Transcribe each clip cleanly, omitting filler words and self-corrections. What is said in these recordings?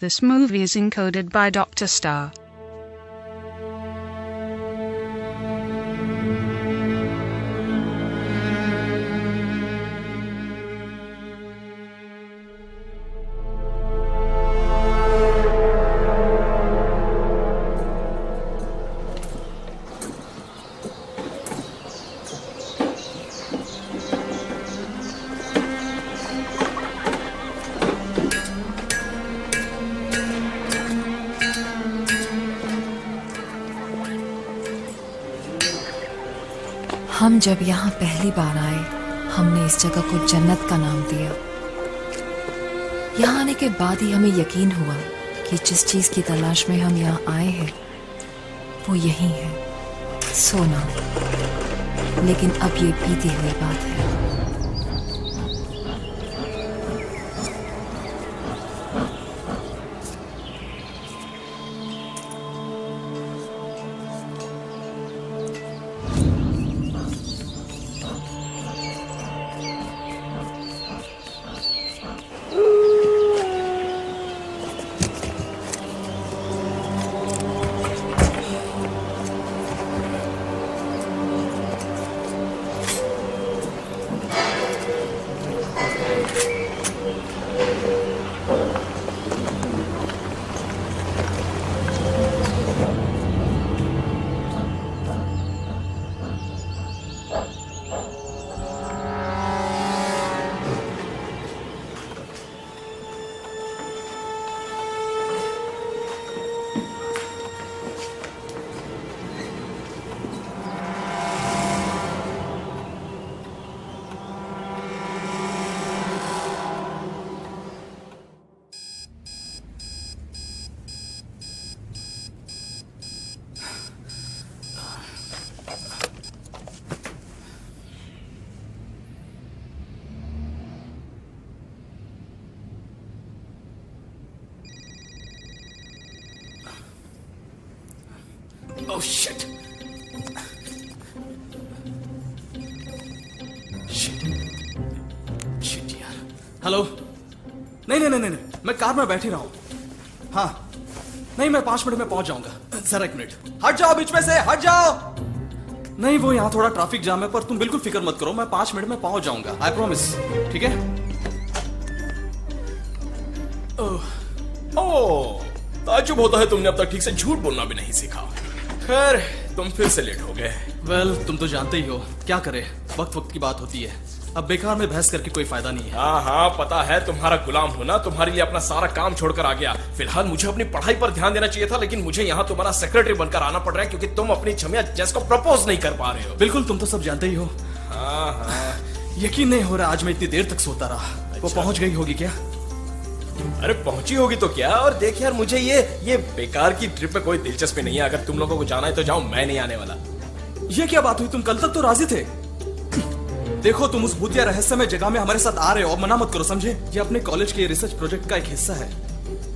This movie is encoded by Dr. Star. हम जब यहाँ पहली बार आए, हमने इस जगह को जन्नत का नाम दिया। यहाँ आने के बाद ही हमें यकीन हुआ कि जिस चीज की तलाश में हम यहाँ आए हैं वो यही है, सोना। लेकिन अब ये बीती हुई बात है। Oh shit! Shit यार। हेलो। नहीं, मैं कार में बैठ ही रहा हूँ। हाँ, नहीं मैं 5 मिनट में पहुंच जाऊंगा। जरा 1 मिनट। हट जाओ बीच में से, हट जाओ। नहीं वो यहाँ थोड़ा ट्रैफिक जाम है, पर तुम बिल्कुल फिक्र मत करो, मैं 5 मिनट में पहुंच जाऊंगा। I promise. ठीक है? ओह, ताज्जुब होता है तुमने अब तक ठीक से झूठ बोलना भी नहीं सीखा। खैर, तुम फिर से लेट हो गए। वेल, तुम तो जानते ही हो, क्या करे, वक्त वक्त की बात होती है। अब बेकार में बहस करके कोई फायदा नहीं है। हाँ, पता है तुम्हारा गुलाम होना तुम्हारे लिए अपना सारा काम छोड़कर आ गया। फिलहाल मुझे अपनी पढ़ाई पर ध्यान देना चाहिए था, लेकिन मुझे यहाँ तुम्हारा सेक्रेटरी बनकर आना पड़ रहा है क्योंकि तुम अपनी छमिया जेस को प्रपोज नहीं कर पा रहे हो। बिल्कुल, तुम तो सब जानते ही हो। हाँ। यकीन नहीं हो रहा, आज मैं इतनी देर तक सोता रहा। वो पहुंच गई होगी क्या? अरे पहुंची होगी तो क्या। और देख यार, मुझे ये बेकार की ट्रिप में कोई दिलचस्पी नहीं है। अगर तुम लोगों को जाना है तो जाओ, मैं नहीं आने वाला। ये क्या बात हुई? तुम कल तक तो राजी थे। देखो, तुम उस भूतिया रहस्यमय जगह में हमारे साथ आ रहे हो और मना मत करो, समझे? ये अपने कॉलेज के रिसर्च प्रोजेक्ट का एक हिस्सा है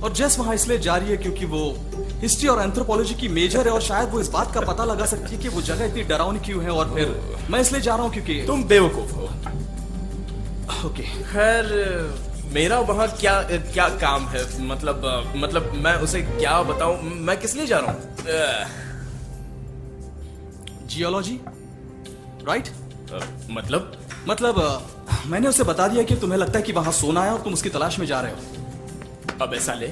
और जेस वहां इसलिए जा रही है क्योंकि वो हिस्ट्री और एंथ्रोपोलॉजी की मेजर है और शायद वो इस बात का पता लगा सकती है कि वो जगह इतनी डरावनी क्यों है। और फिर मैं इसलिए जा रहा हूँ क्योंकि तुम बेवकूफ हो। ओके, खैर, मेरा वहाँ क्या काम है? मतलब मैं उसे क्या बताऊं? मैं किस लिए जा रहा हूँ? Geology, right? मतलब मैंने उसे बता दिया कि तुम्हें लगता है कि वहां सोना है और तुम उसकी तलाश में जा रहे हो। अबे साले,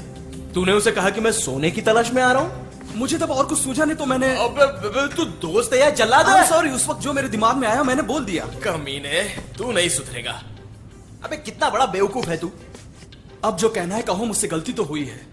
तूने उसे कहा कि मैं सोने की तलाश में आ रहा हूँ? मुझे तब और कुछ सूझा नहीं तो मैंने। अबे तू दोस्त है या जल्लाद है? सॉरी, उस वक्त जो मेरे दिमाग में आया मैंने बोल दिया। कमीने, तू नहीं सुधरेगा। अबे कितना बड़ा बेवकूफ है तू। अब जो कहना है कहो, मुझसे गलती तो हुई है।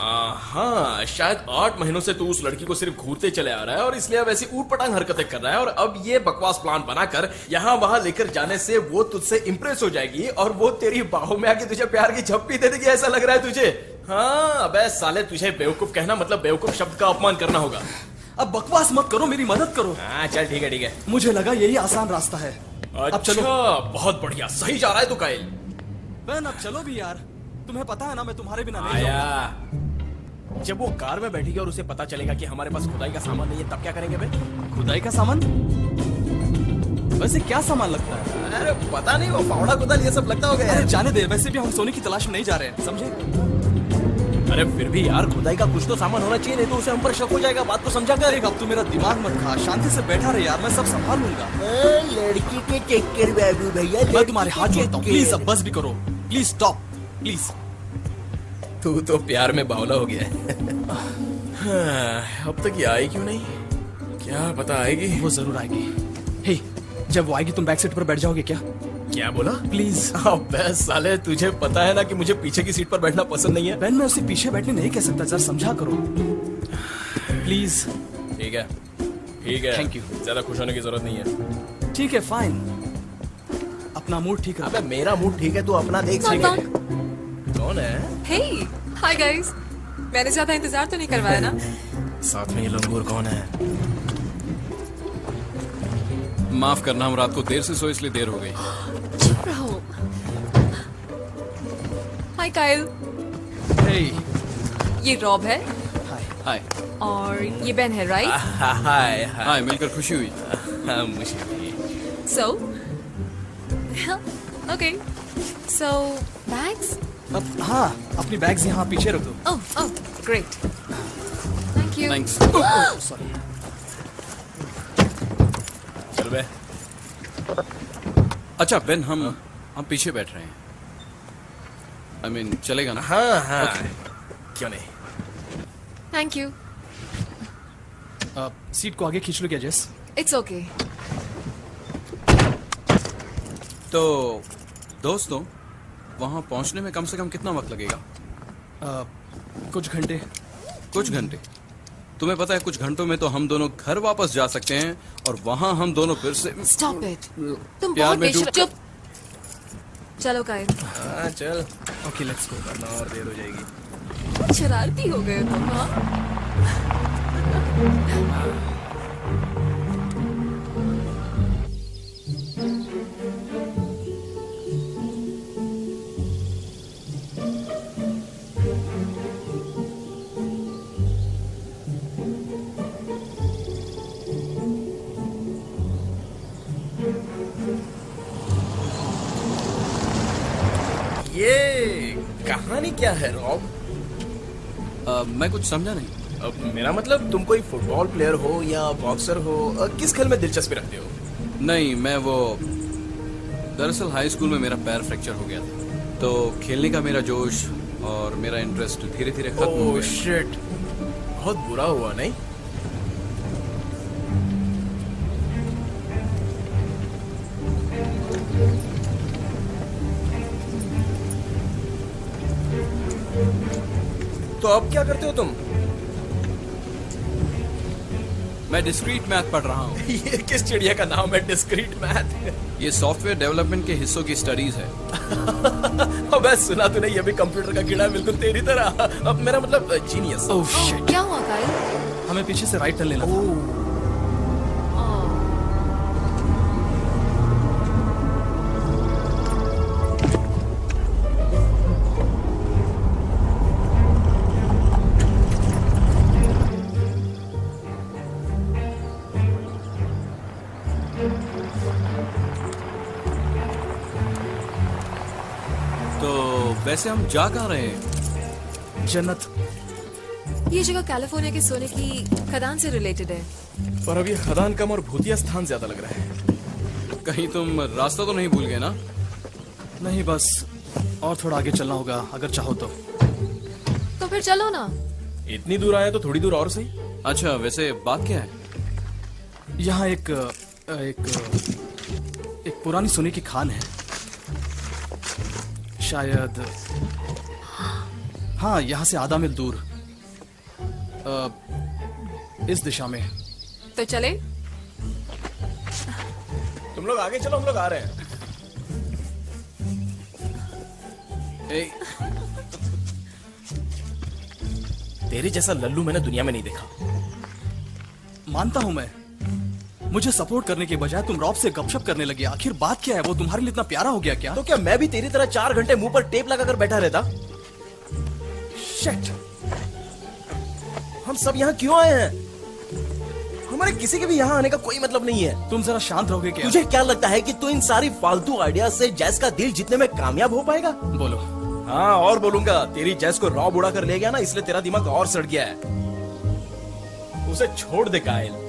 हाँ, शायद 8 महीनों से तू उस लड़की को सिर्फ घूरते चले आ रहा है और इसलिए अब ऐसी ऊट पटांग हरकतें कर रहा है। और अब ये बकवास प्लान बनाकर यहाँ वहां लेकर जाने से वो तुझसे इंप्रेस हो जाएगी और वो तेरी बाहों में आके तुझे प्यार की झप्पी दे देगी, ऐसा लग रहा है तुझे? हाँ, अबे साले, तुझे बेवकूफ कहना मतलब बेवकूफ शब्द का अपमान करना होगा। अब बकवास मत करो, मेरी मदद करो। हाँ चल, ठीक है। मुझे लगा यही आसान रास्ता है। अच्छा, अब चलो। बहुत बढ़िया, सही जा रहा है तू कायल। बहन, अब चलो भी यार, तुम्हें पता है ना मैं तुम्हारे बिना नहीं जाऊंगा। आया। जब वो कार में बैठेगी और उसे पता चलेगा कि हमारे पास खुदाई का सामान नहीं है, तब क्या करेंगे बे? खुदाई का सामान? वैसे क्या सामान लगता है? अरे पता नहीं, वो फावड़ा कुदाल ये सब लगता होगा अरे यार। जाने दे, वैसे भी हम सोने की तलाश में नहीं जा रहे हैं, समझे? अरे फिर भी यार खुदाई का कुछ तो सामान होना चाहिए, नहीं तो उसे हम पर शक हो जाएगा। बात को समझा कर। देख अब तू मेरा दिमाग मत खा, शांति से बैठा रहे यार, मैं सब संभाल लूंगा। लड़की के चक्कर बाबू भैया, मैं तुम्हारे हाथ जोड़ता हूँ, प्लीज अब बस भी करो, प्लीज स्टॉप प्लीज। तू तो प्यार में बावला हो गया है। हाँ, अब तक ये आई क्यों नहीं? क्या पता आएगी। वो जरूर आएगी। हे, जब वो आएगी तुम बैक सीट पर बैठ जाओगे क्या? क्या बोला? प्लीज। अबे साले, तुझे पता है ना कि मुझे पीछे की सीट पर बैठना पसंद नहीं है। बेन मैं उसे पीछे बैठने नहीं कह सकता, जरा समझा करो प्लीज। ठीक है ठीक है, Thank you. ज्यादा खुश होने की जरूरत नहीं है। ठीक है फाइन, अपना मूड ठीक है। अबे मेरा मूड ठीक है, तू अपना देख। कौन सके कौन है? हे हाय गाइस, मैंने ज्यादा इंतजार तो नहीं करवाया ना? साथ में ये लंगूर कौन है? माफ करना, हम रात को देर से सोए इसलिए देर हो गई। चुप रहो। हाय काइल, हे ये रॉब है हाय। हाय और ये बेन है, राइट? हाय हाय। हाय, मिलकर खुशी हुई। हाँ, मुझे भी। सो ओके, सो बैग्स? अब हाँ, अपनी बैग्स यहाँ पीछे रख दो। Oh great, thank you. Thanks. Sorry. चल बे। अच्छा बेन, हम पीछे बैठ रहे हैं। I mean, चलेगा ना? हाँ हाँ, क्यों नहीं। Thank you. सीट को आगे खींच लो क्या जेस? It's okay. तो दोस्तों, वहां पहुंचने में कम से कम कितना वक्त लगेगा? कुछ घंटे। कुछ घंटे? तुम्हें पता है कुछ घंटों में तो हम दोनों घर वापस जा सकते हैं और वहां हम दोनों फिर से स्टॉप इट, तुम प्यार बहुत में बेशरम। डूब- चुप। चलो काइल, हाँ चल, ओके लेट्स गो। वरना और देर हो जाएगी। शरारती हो गए तुम। हाँ ये कहानी क्या है रॉब? मैं कुछ समझा नहीं। अब मेरा मतलब, तुम कोई फुटबॉल प्लेयर हो या बॉक्सर हो, किस खेल में दिलचस्पी रखते हो? नहीं, मैं वो दरअसल हाई स्कूल में मेरा पैर फ्रैक्चर हो गया था, तो खेलने का मेरा जोश और मेरा इंटरेस्ट धीरे धीरे खत्म हो ओह गया। शिट, बहुत बुरा हुआ नहीं? तो अब क्या करते हो तुम? मैं डिस्क्रीट मैथ पढ़ रहा हूँ। ये किस चिड़िया का नाम है, डिस्क्रीट मैथ? ये सॉफ्टवेयर डेवलपमेंट के हिस्सों की स्टडीज है। अबे सुना तूने, ये भी कंप्यूटर का कीड़ा है, बिल्कुल तेरी तरह। अब मेरा मतलब जीनियस। ओह शिट, क्या हुआ काइल? हमें पीछे से राइट टर्न लेना था। तो वैसे हम जा कहाँ रहे हैं? जन्नत। ये जगह कैलिफोर्निया के सोने की खदान से रिलेटेड है। पर अब ये खदान कम और भूतिया स्थान ज्यादा लग रहा है। कहीं तुम रास्ता तो नहीं भूल गए ना? नहीं, बस और थोड़ा आगे चलना होगा अगर चाहो तो। तो फिर चलो ना। इतनी दूर आए तो थोड़ी दूर और सही। अच्छा, वैसे बात क्या है? यहाँ एक पुरानी सोने की खान है, शायद हाँ, यहाँ से आधा मील दूर, इस दिशा में। तो चले। तुम लोग आगे चलो, हम लोग आ रहे हैं। ए, तेरे जैसा लल्लू मैंने दुनिया में नहीं देखा। मानता हूं मैं, मुझे सपोर्ट करने के बजाय तुम रॉब से गपशप करने लगे। आखिर बात क्या है? वो तुम्हारे लिए इतना प्यारा हो गया क्या? तो क्या मैं भी तेरी तरह 4 घंटे मुंह पर टेप लगाकर बैठा रहता? शिट, हम सब यहाँ क्यों आए हैं? हमारे किसी के भी यहाँ आने का कोई मतलब नहीं है। तुम जरा शांत रहोगे क्या? तुझे क्या लगता है कि तू इन सारी फालतू आइडिया से जैस का दिल जीतने में कामयाब हो पाएगा? बोलो। हाँ और बोलूंगा, तेरी जैस को रॉब उड़ा कर ले गया ना, इसलिए तेरा दिमाग और सड़ गया है। उसे छोड़ दे कायल।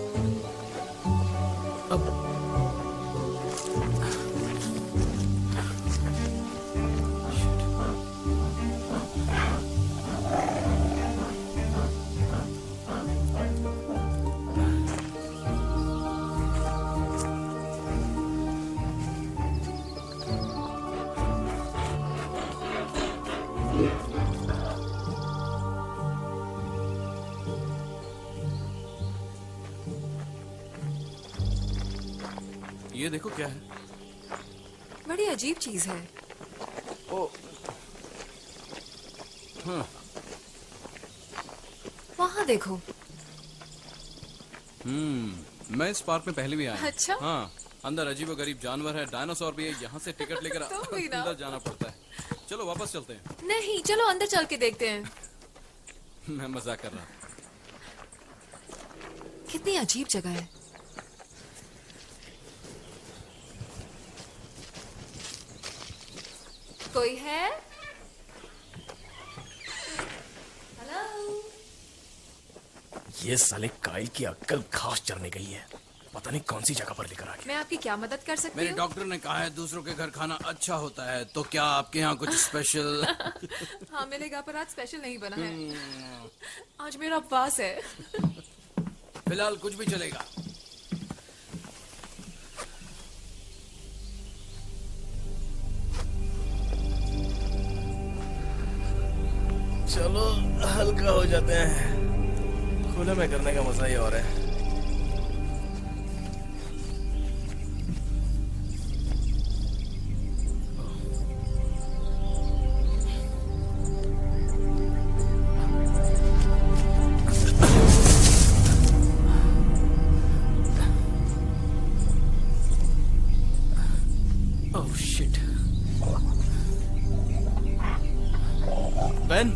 ये देखो क्या है। बड़ी अजीब चीज है। हाँ। वहाँ देखो। मैं इस पार्क में पहले भी आया हूँ। अच्छा? हाँ, अंदर अजीब गरीब जानवर है, डायनासोर भी है। यहाँ से टिकट लेकर तुम भी ना। अंदर जाना पड़ता है। चलो वापस चलते हैं। नहीं, चलो अंदर चल के देखते हैं। मैं मजाक कर रहा था। कितनी अजीब जगह है। कोई है? हेलो? ये साले कायल की अक्कल घास चरने गई है। पता नहीं कौन सी जगह पर लेकर आ गया। मैं आपकी क्या मदद कर सकती मेरे हूँ? डॉक्टर ने कहा है दूसरों के घर खाना अच्छा होता है, तो क्या आपके यहाँ कुछ स्पेशल? हाँ, मिलेगा, पर आज स्पेशल नहीं बना है। आज मेरा उपवास है। फिलहाल कुछ भी चलेगा। चलो हल्का हो जाते हैं। खुले में करने का मजा ही और है। Oh shit. बेन,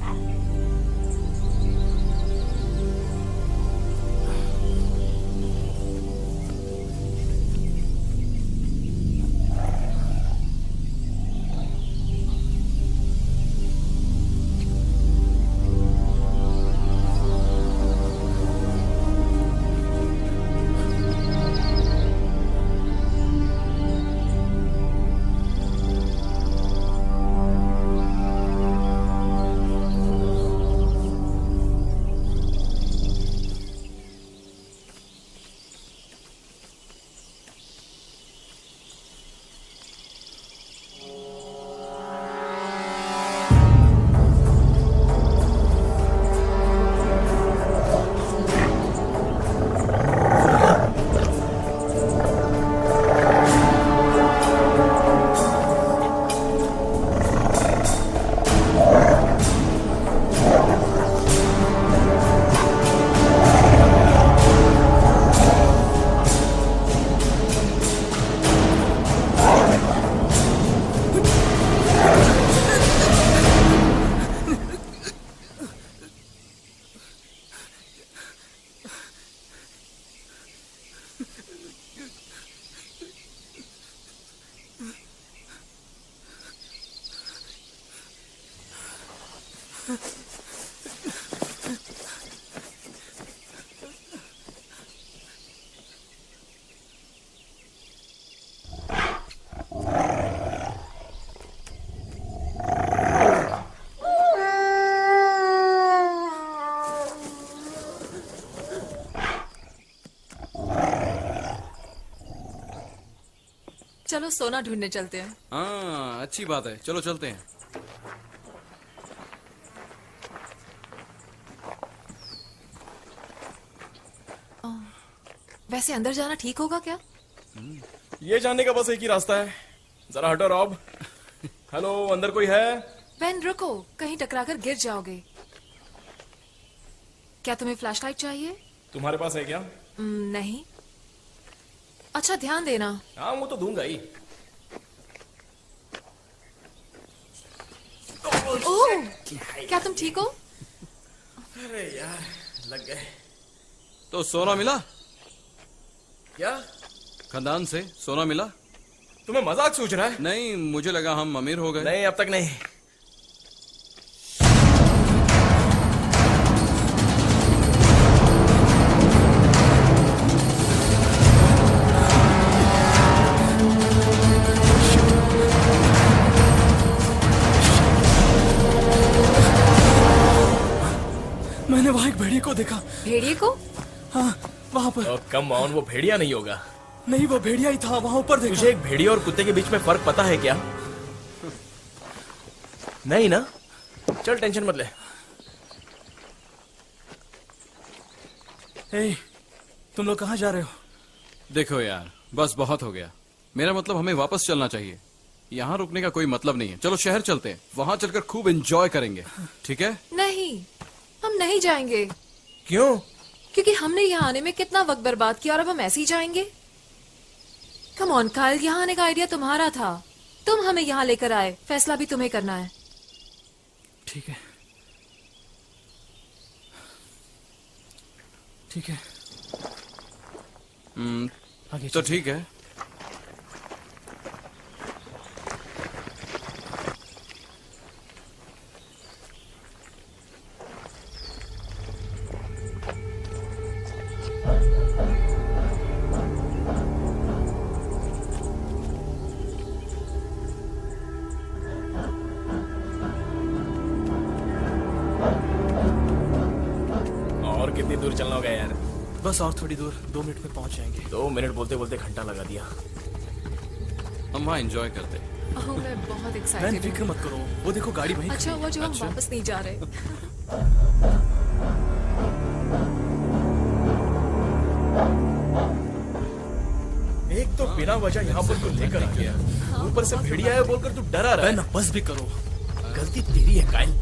चलो सोना ढूंढने चलते हैं। हाँ, अच्छी बात है, चलो चलते हैं। वैसे अंदर जाना ठीक होगा क्या? ये जाने का बस एक ही रास्ता है। जरा हटो रॉब। हेलो, अंदर कोई है? बेन रुको, कहीं टकराकर गिर जाओगे। क्या तुम्हें फ्लैशलाइट चाहिए? तुम्हारे पास है क्या? नहीं। अच्छा ध्यान देना। हाँ, वो तो दूंगा ही। ओह, क्या तुम ठीक हो? अरे यार, लग गए। तो सोना मिला? क्या? खदान से सोना मिला? तुम्हें मजाक सूझ रहा है? नहीं, मुझे लगा हम अमीर हो गए। नहीं, अब तक नहीं। भेड़िए को? हाँ, वहाँ पर। कम ऑन, वो भेड़िया नहीं होगा। नहीं, वो भेड़िया ही था, वहाँ ऊपर देखा। तुझे एक भेड़िया और कुत्ते के बीच में फर्क पता है क्या? नहीं ना? चल टेंशन मत ले। ए, तुम लोग कहाँ जा रहे हो? देखो यार, बस बहुत हो गया। मेरा मतलब हमें वापस चलना चाहिए। यहाँ रुकने का कोई मतलब नहीं है। चलो शहर चलते हैं, वहाँ चलकर खूब एंजॉय करेंगे, ठीक है? नहीं, हम नहीं जाएंगे। क्यों? क्योंकि हमने यहाँ आने में कितना वक्त बर्बाद किया और अब हम ऐसे ही जाएंगे। कम ऑन काइल, यहाँ आने का आइडिया तुम्हारा था। तुम हमें यहाँ लेकर आए, फैसला भी तुम्हें करना है। ठीक है, ठीक है। आगे तो चलो। ठीक है। और कितनी दूर चलना होगा यार? बस और थोड़ी दूर, 2 मिनट में पहुंच जाएंगे। 2 मिनट बोलते बोलते घंटा लगा दिया। हम वहाँ एंजॉय करते हैं। ओह, मैं बहुत बहन एक्साइटेड फिक्र हूँ। मत करो, वो देखो गाड़ी वहीं अच्छा खड़ी हुआ जो हम अच्छा। वापस नहीं जा रहे। एक तो बिना वजह यहाँ पर तू लेकर आ गया, ऊपर से भेड़िया है बोलकर तू डरा रहा बहन है। अब बस भी करो। गलती तेरी है काइल।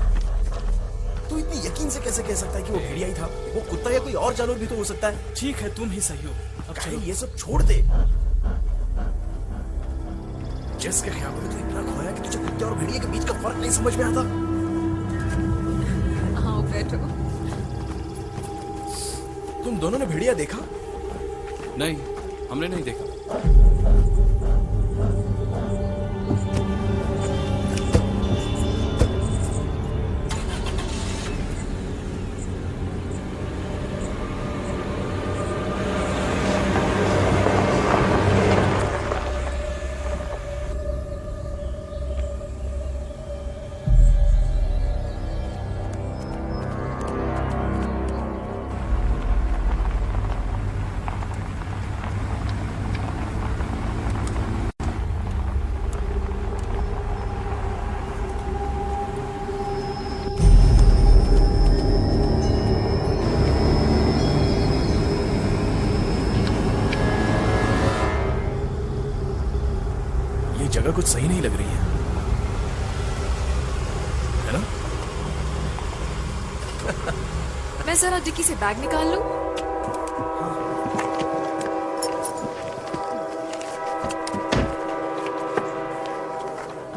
तू इतनी यकीन से कैसे कह सकता है कि वो भेड़िया ही था? वो कुत्ता या कोई और जानवर भी तो हो सकता है। ठीक है, तुम ही सही हो। अब काइल, चलो। ये सब छोड़ दे। जेस के ख्याल में तो इतना खोया कि तुझे कुत्ते और भेड़िए के बीच का फर्क नहीं समझ में आता। हाँ, बैठो। तुम दोनों ने भेड़िया देखा? नहीं, हमने नहीं देखा। ये जगह कुछ सही नहीं लग रही है ना? मैं जरा डिक्की से बैग निकाल लूं।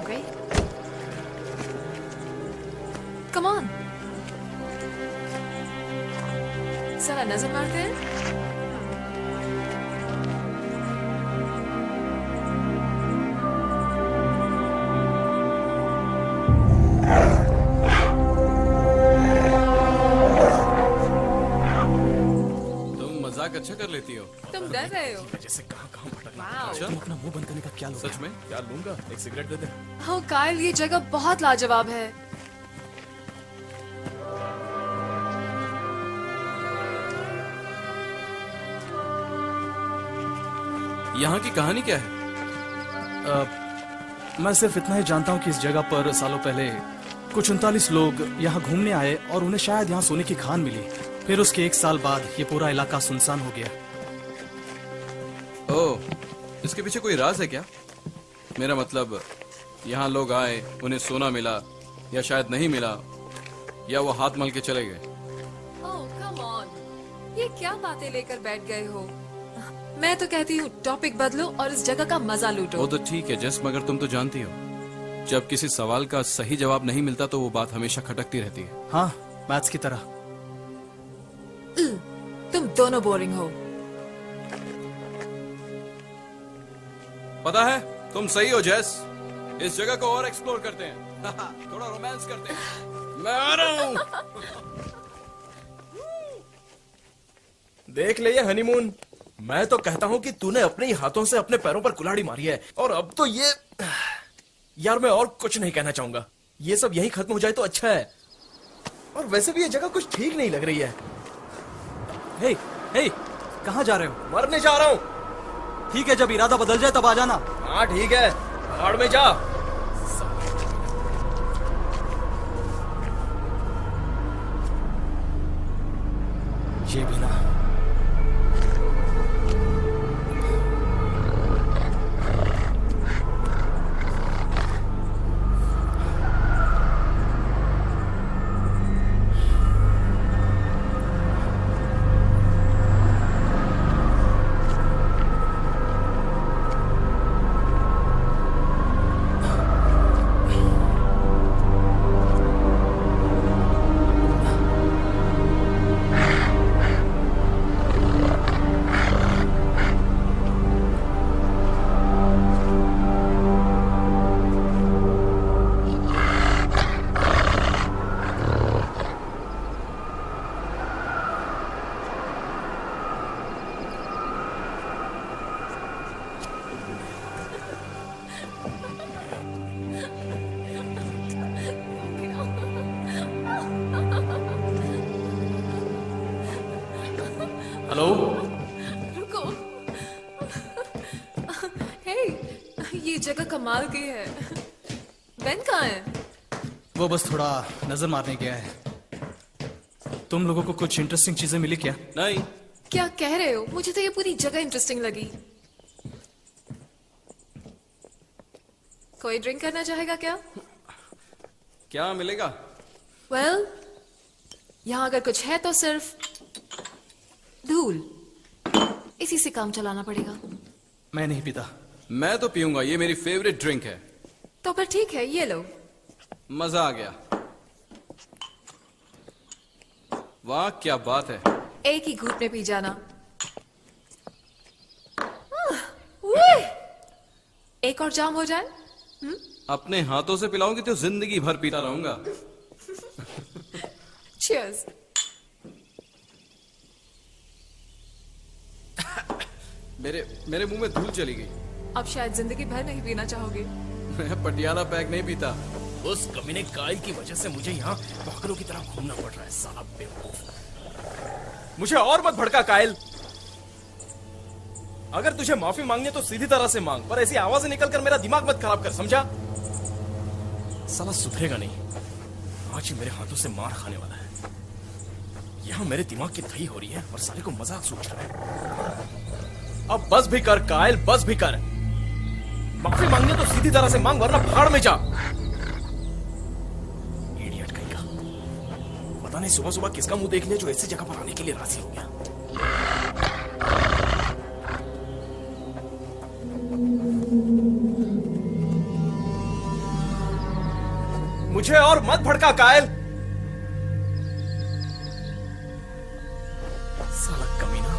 ओके, कम ऑन, जरा नजर मारते हैं। तुम मजाक अच्छा कर लेती हो। तुम डर रहे हो? जैसे कहाँ कहाँ भटकना। वाओ। तुम अपना मुंह बंद करने का क्या लोगे? सच में? क्या लूंगा? एक सिगरेट दे दे। हाँ काइल, ये जगह बहुत लाजवाब है। यहाँ की कहानी क्या है? मैं सिर्फ इतना ही जानता हूँ कि इस जगह पर सालों पहले कुछ 39 लोग यहाँ घूमने आए और उन्हें शायद यहाँ सोने की खान मिली। फिर उसके 1 साल बाद ये पूरा इलाका सुनसान हो गया। ओह, इसके पीछे कोई राज है क्या? मेरा मतलब, यहाँ लोग आए, उन्हें सोना मिला, या शायद नहीं मिला, या वो हाथ मल के चले गए। ओह कम ऑन, ये क्या बातें लेकर बैठ गए हो? मैं तो कहती हूँ टॉपिक बदलो और इस जगह का मजा लूटो। वो तो ठीक है जेस, मगर तुम तो जानती हो, जब किसी सवाल का सही जवाब नहीं मिलता तो वो बात हमेशा खटकती रहती है। हाँ, मैथ्स की तरह। तुम दोनों बोरिंग हो। पता है, तुम सही हो जेस। इस जगह को और एक्सप्लोर करते हैं। थोड़ा रोमांस करते हैं। मैं आ रहा हूँ। देख ले ये हनीमून। मैं तो कहता हूँ कि तूने अपने ही हाथों से अपने पैरों पर कुल्हाड़ी मारी है, और अब तो ये यार मैं और कुछ नहीं कहना चाहूंगा। ये सब यहीं खत्म हो जाए तो अच्छा है। और वैसे भी ये जगह कुछ ठीक नहीं लग रही है। हे, हे, कहाँ जा रहे हो? मरने जा रहा हूँ। ठीक है, जब इरादा बदल जाए तब आ जाना। हाँ ठीक है, भाड़ में जा। ये भी ना। हेलो। रुको। हे, ये जगह कमाल की है। बेन कहाँ है? वो बस थोड़ा नजर मारने गया है। तुम लोगों को कुछ इंटरेस्टिंग चीजें मिली क्या? नहीं, क्या कह रहे हो? मुझे तो ये पूरी जगह इंटरेस्टिंग लगी। कोई ड्रिंक करना चाहेगा क्या? क्या मिलेगा? वेल, यहाँ अगर कुछ है तो सिर्फ धूल। इसी से काम चलाना पड़ेगा। मैं नहीं पीता। मैं तो पीऊंगा, ये मेरी फेवरेट ड्रिंक है। तो फिर ठीक है, ये लो। मजा आ गया। वाह क्या बात है। एक ही घूंट में पी जाना। उए! एक और जाम हो जाए। अपने हाथों से पिलाऊंगी तो जिंदगी भर पीता रहूंगा। Cheers। मेरे मुंह में धूल चली गई। अब शायद जिंदगी भर नहीं पीना चाहोगे। मैं पटियाला पैक नहीं पीता। उस कमीने कायल की वजह से मुझे यहाँ पागलों की तरह घूमना पड़ रहा है। साला बेवकूफ। मुझे और मत भड़का कायल। अगर तुझे माफी मांगनी है तो सीधी तरह से मांग, पर ऐसी आवाजें निकल कर मेरा दिमाग मत खराब कर, समझा? साला सुधरेगा नहीं। आज ही मेरे हाथों से मार खाने वाला है। यहाँ मेरे दिमाग की दही हो रही है और साले को मजाक सोच रहा है। अब बस भी कर कायल, बस भी कर। माफी मांगनी है तो सीधी तरह से मांग, वरना भाड़ में जा। इडियट कहीं का। पता नहीं सुबह सुबह किसका मुंह देख लिया जो ऐसी जगह पर आने के लिए राजी हो गया। मुझे और मत भड़का कायल। साला कमीना।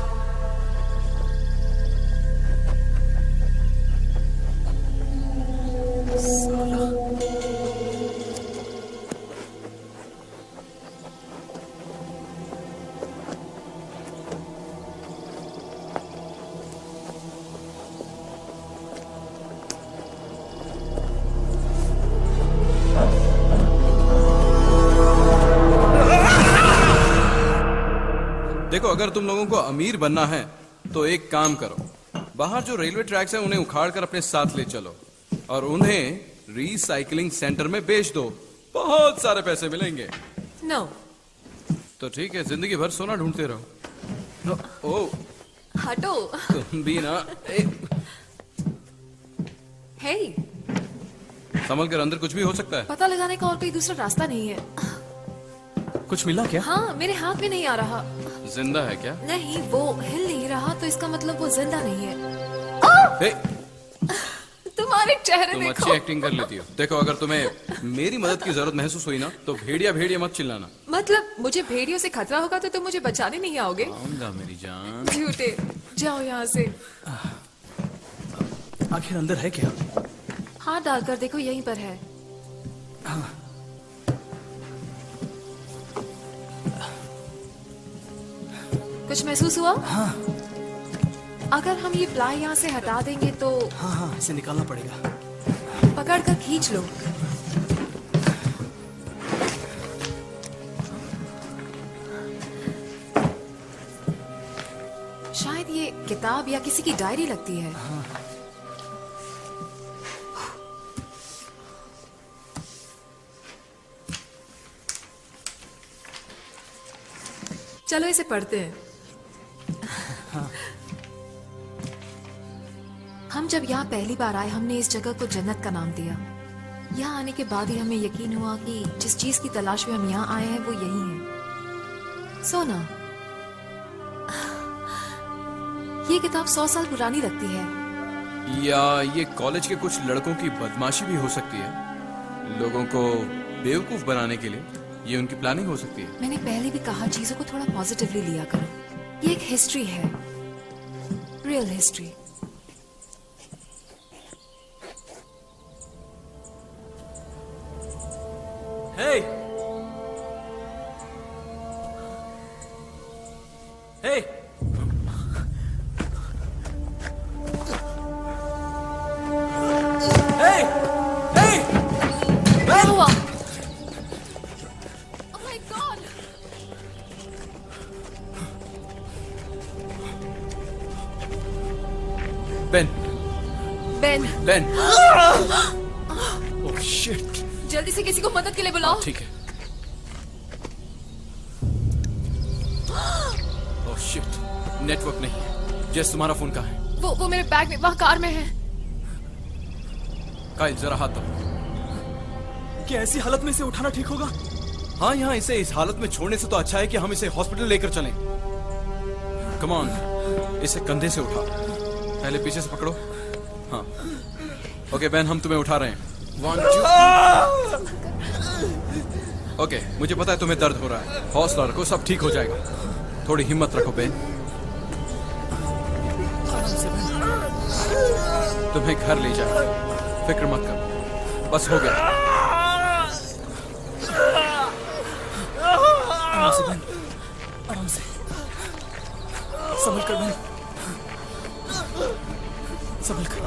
साला। देखो, अगर तुम लोगों को अमीर बनना है तो एक काम करो, बाहर जो रेलवे ट्रैक्स हैं उन्हें उखाड़ कर अपने साथ ले चलो और उन्हें रिसाइकलिंग सेंटर में बेच दो। बहुत सारे पैसे मिलेंगे। नो। तो ठीक है, जिंदगी भर सोना ढूंढते रहो। ओ, हटो। तुम भी ना। हे, संभल कर, अंदर कुछ भी हो सकता है। पता लगाने का और कोई दूसरा रास्ता नहीं है। कुछ मिला क्या? हाँ, मेरे हाथ में नहीं आ रहा। जिंदा है क्या? नहीं, वो हिल नहीं रहा, तो इसका मतलब वो जिंदा नहीं है। हे, तुम्हारे चेहरे तुम देखो। अच्छी एक्टिंग कर लेती हो। देखो, अगर तुम्हें मेरी मदद की जरूरत महसूस हुई ना तो भेड़िया भेड़िया मत चिल्लाना। मतलब मुझे भेड़ियों से खतरा होगा तो तुम मुझे बचाने नहीं आओगे? आऊंगा मेरी जान। झूठे, जाओ यहाँ से। आखिर अंदर है क्या? हाथ डालकर देखो, यहीं पर है। कुछ महसूस हुआ? हाँ अगर हम ये प्लाई यहाँ से हटा देंगे तो हाँ हाँ, इसे निकालना पड़ेगा। पकड़ कर खींच लो। शायद ये किताब या किसी की डायरी लगती है। चलो इसे पढ़ते हैं। हम जब यहाँ पहली बार आए हमने इस जगह को जन्नत का नाम दिया। यहाँ आने के बाद ही हमें यकीन हुआ कि जिस चीज की तलाश में हम यहाँ आए हैं वो यही है, सोना। ये किताब 100 साल पुरानी लगती है। या ये कॉलेज के कुछ लड़कों की बदमाशी भी हो सकती है, लोगों को बेवकूफ बनाने के लिए। ये उनकी प्लानिंग हो सकती है। मैंने पहले भी कहा चीजों को थोड़ा पॉजिटिवली लिया करो। ये एक हिस्ट्री है, real history. Hey! Hey! Hey! Hey! क्या हुआ? Oh my God! Ben, Ben, Ben. Oh shit! जल्दी से किसी को मदद के लिए बुलाओ। ठीक है। ओह शिट, नेटवर्क नहीं है। जेस, तुम्हारा फोन कहाँ है? वो मेरे बैग में, वहाँ कार में है। काइल, जरा हाथ दो। क्या ऐसी हालत में इसे उठाना ठीक होगा? हाँ, यहाँ इसे इस हालत में छोड़ने से तो अच्छा है कि हम इसे हॉस्पिटल लेकर चलें। कम ऑन, इसे कंधे से उठाओ। पहले पीछे से पकड़ो। हाँ, ओके बेन, हम तुम्हें उठा रहे हैं। 1 2। ओके, मुझे पता है तुम्हें दर्द हो रहा है। हौसला रखो, सब ठीक हो जाएगा। थोड़ी हिम्मत रखो बेन। तुम्हें घर ले जाए, फिक्र मत करो, बस हो गया। आराम से बहन, आराम से। संभल कर बहन, संभल कर।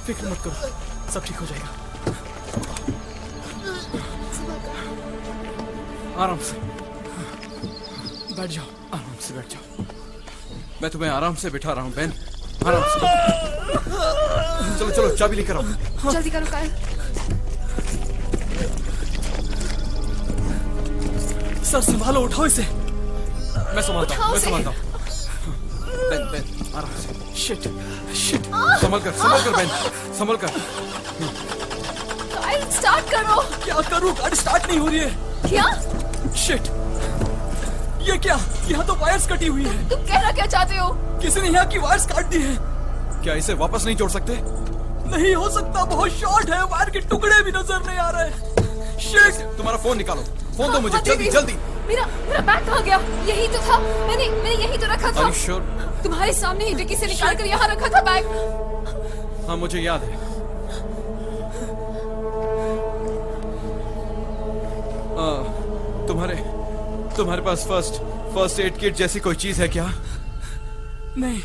फिक्र मत करो, सब ठीक हो जाएगा। आराम से बैठ जाओ, आराम से बैठ जाओ। मैं तुम्हें आराम से बिठा रहा हूँ बेन, आराम से। चलो चलो, चाबी लेकर आओ। जल्दी करो कायल। सर संभालो, उठाओ इसे। मैं संभालता हूँ, मैं संभालता हूँ। बेन बेन, आराम से। Shit shit. संभल कर बेन, संभल कर। कायल, स्टार्ट करो। क्या करूं, गाड़ी स्टार्ट नहीं हो रही है। क्या? शिट, ये क्या? यहाँ तो वायर्स कटी हुई है। तुम कहना क्या चाहते हो? किसी ने यहाँ की वायर्स काट दी है। क्या इसे वापस नहीं जोड़ सकते? नहीं हो सकता, बहुत शॉर्ट है, वायर के टुकड़े भी नजर नहीं आ रहे। शिट। तुम्हारा फोन निकालो, फोन दो मुझे, हाँ, जल्दी दीदी। जल्दी। मेरा बैग कहाँ गया? यही तो था, मैंने यही तो रखा था। Are you sure? तुम्हारे सामने ही डिक्की से निकाल कर यहाँ रखा था बैग। हाँ, मुझे याद है। तुम्हारे पास फर्स्ट एड किट जैसी कोई चीज है क्या? नहीं,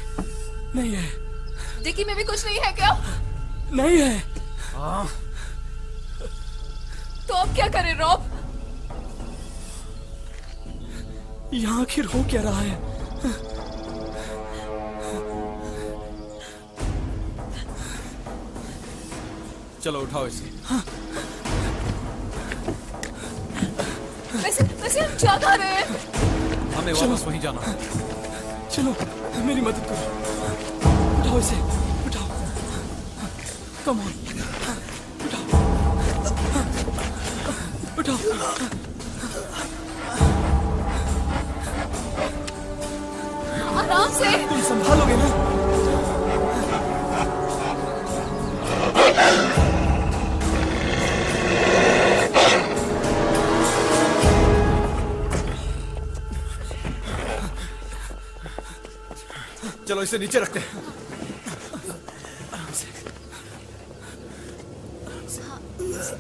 नहीं है। डिक्की में भी कुछ नहीं है क्या? नहीं है। तो अब क्या करें रॉब? यहाँ आखिर हो क्या रहा है? चलो उठाओ इसे। वैसे हम क्या कर रहे हैं? हमें वापस वहीं जाना है। चलो मेरी मदद करो, उठाओ इसे, उठाओ। कम ऑन, उठाओ, उठाओ। आराम से। तुम संभालोगे ना? चलो इसे नीचे रखते हैं।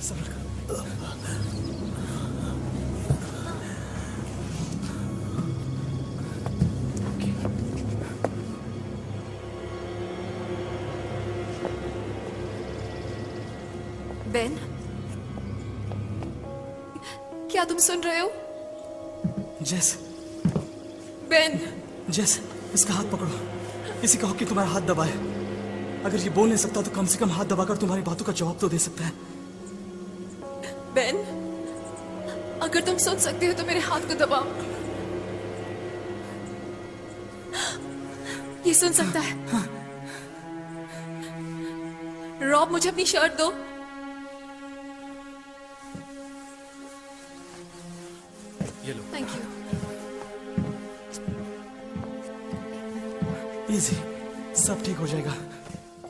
संभल कर। बेन, क्या तुम सुन रहे हो? जेस, बेन, जेस, इसका हाथ पकड़ो। इसी कहो कि तुम्हारा हाथ दबाए। अगर ये बोल नहीं सकता तो कम से कम हाथ दबाकर तुम्हारी बातों का जवाब तो दे सकता है। बेन, अगर तुम सुन सकते हो तो मेरे हाथ को दबाओ। ये सुन सकता है। रॉब, मुझे अपनी शर्ट दो। ये लो। Thank you. इजी, सब ठीक हो जाएगा।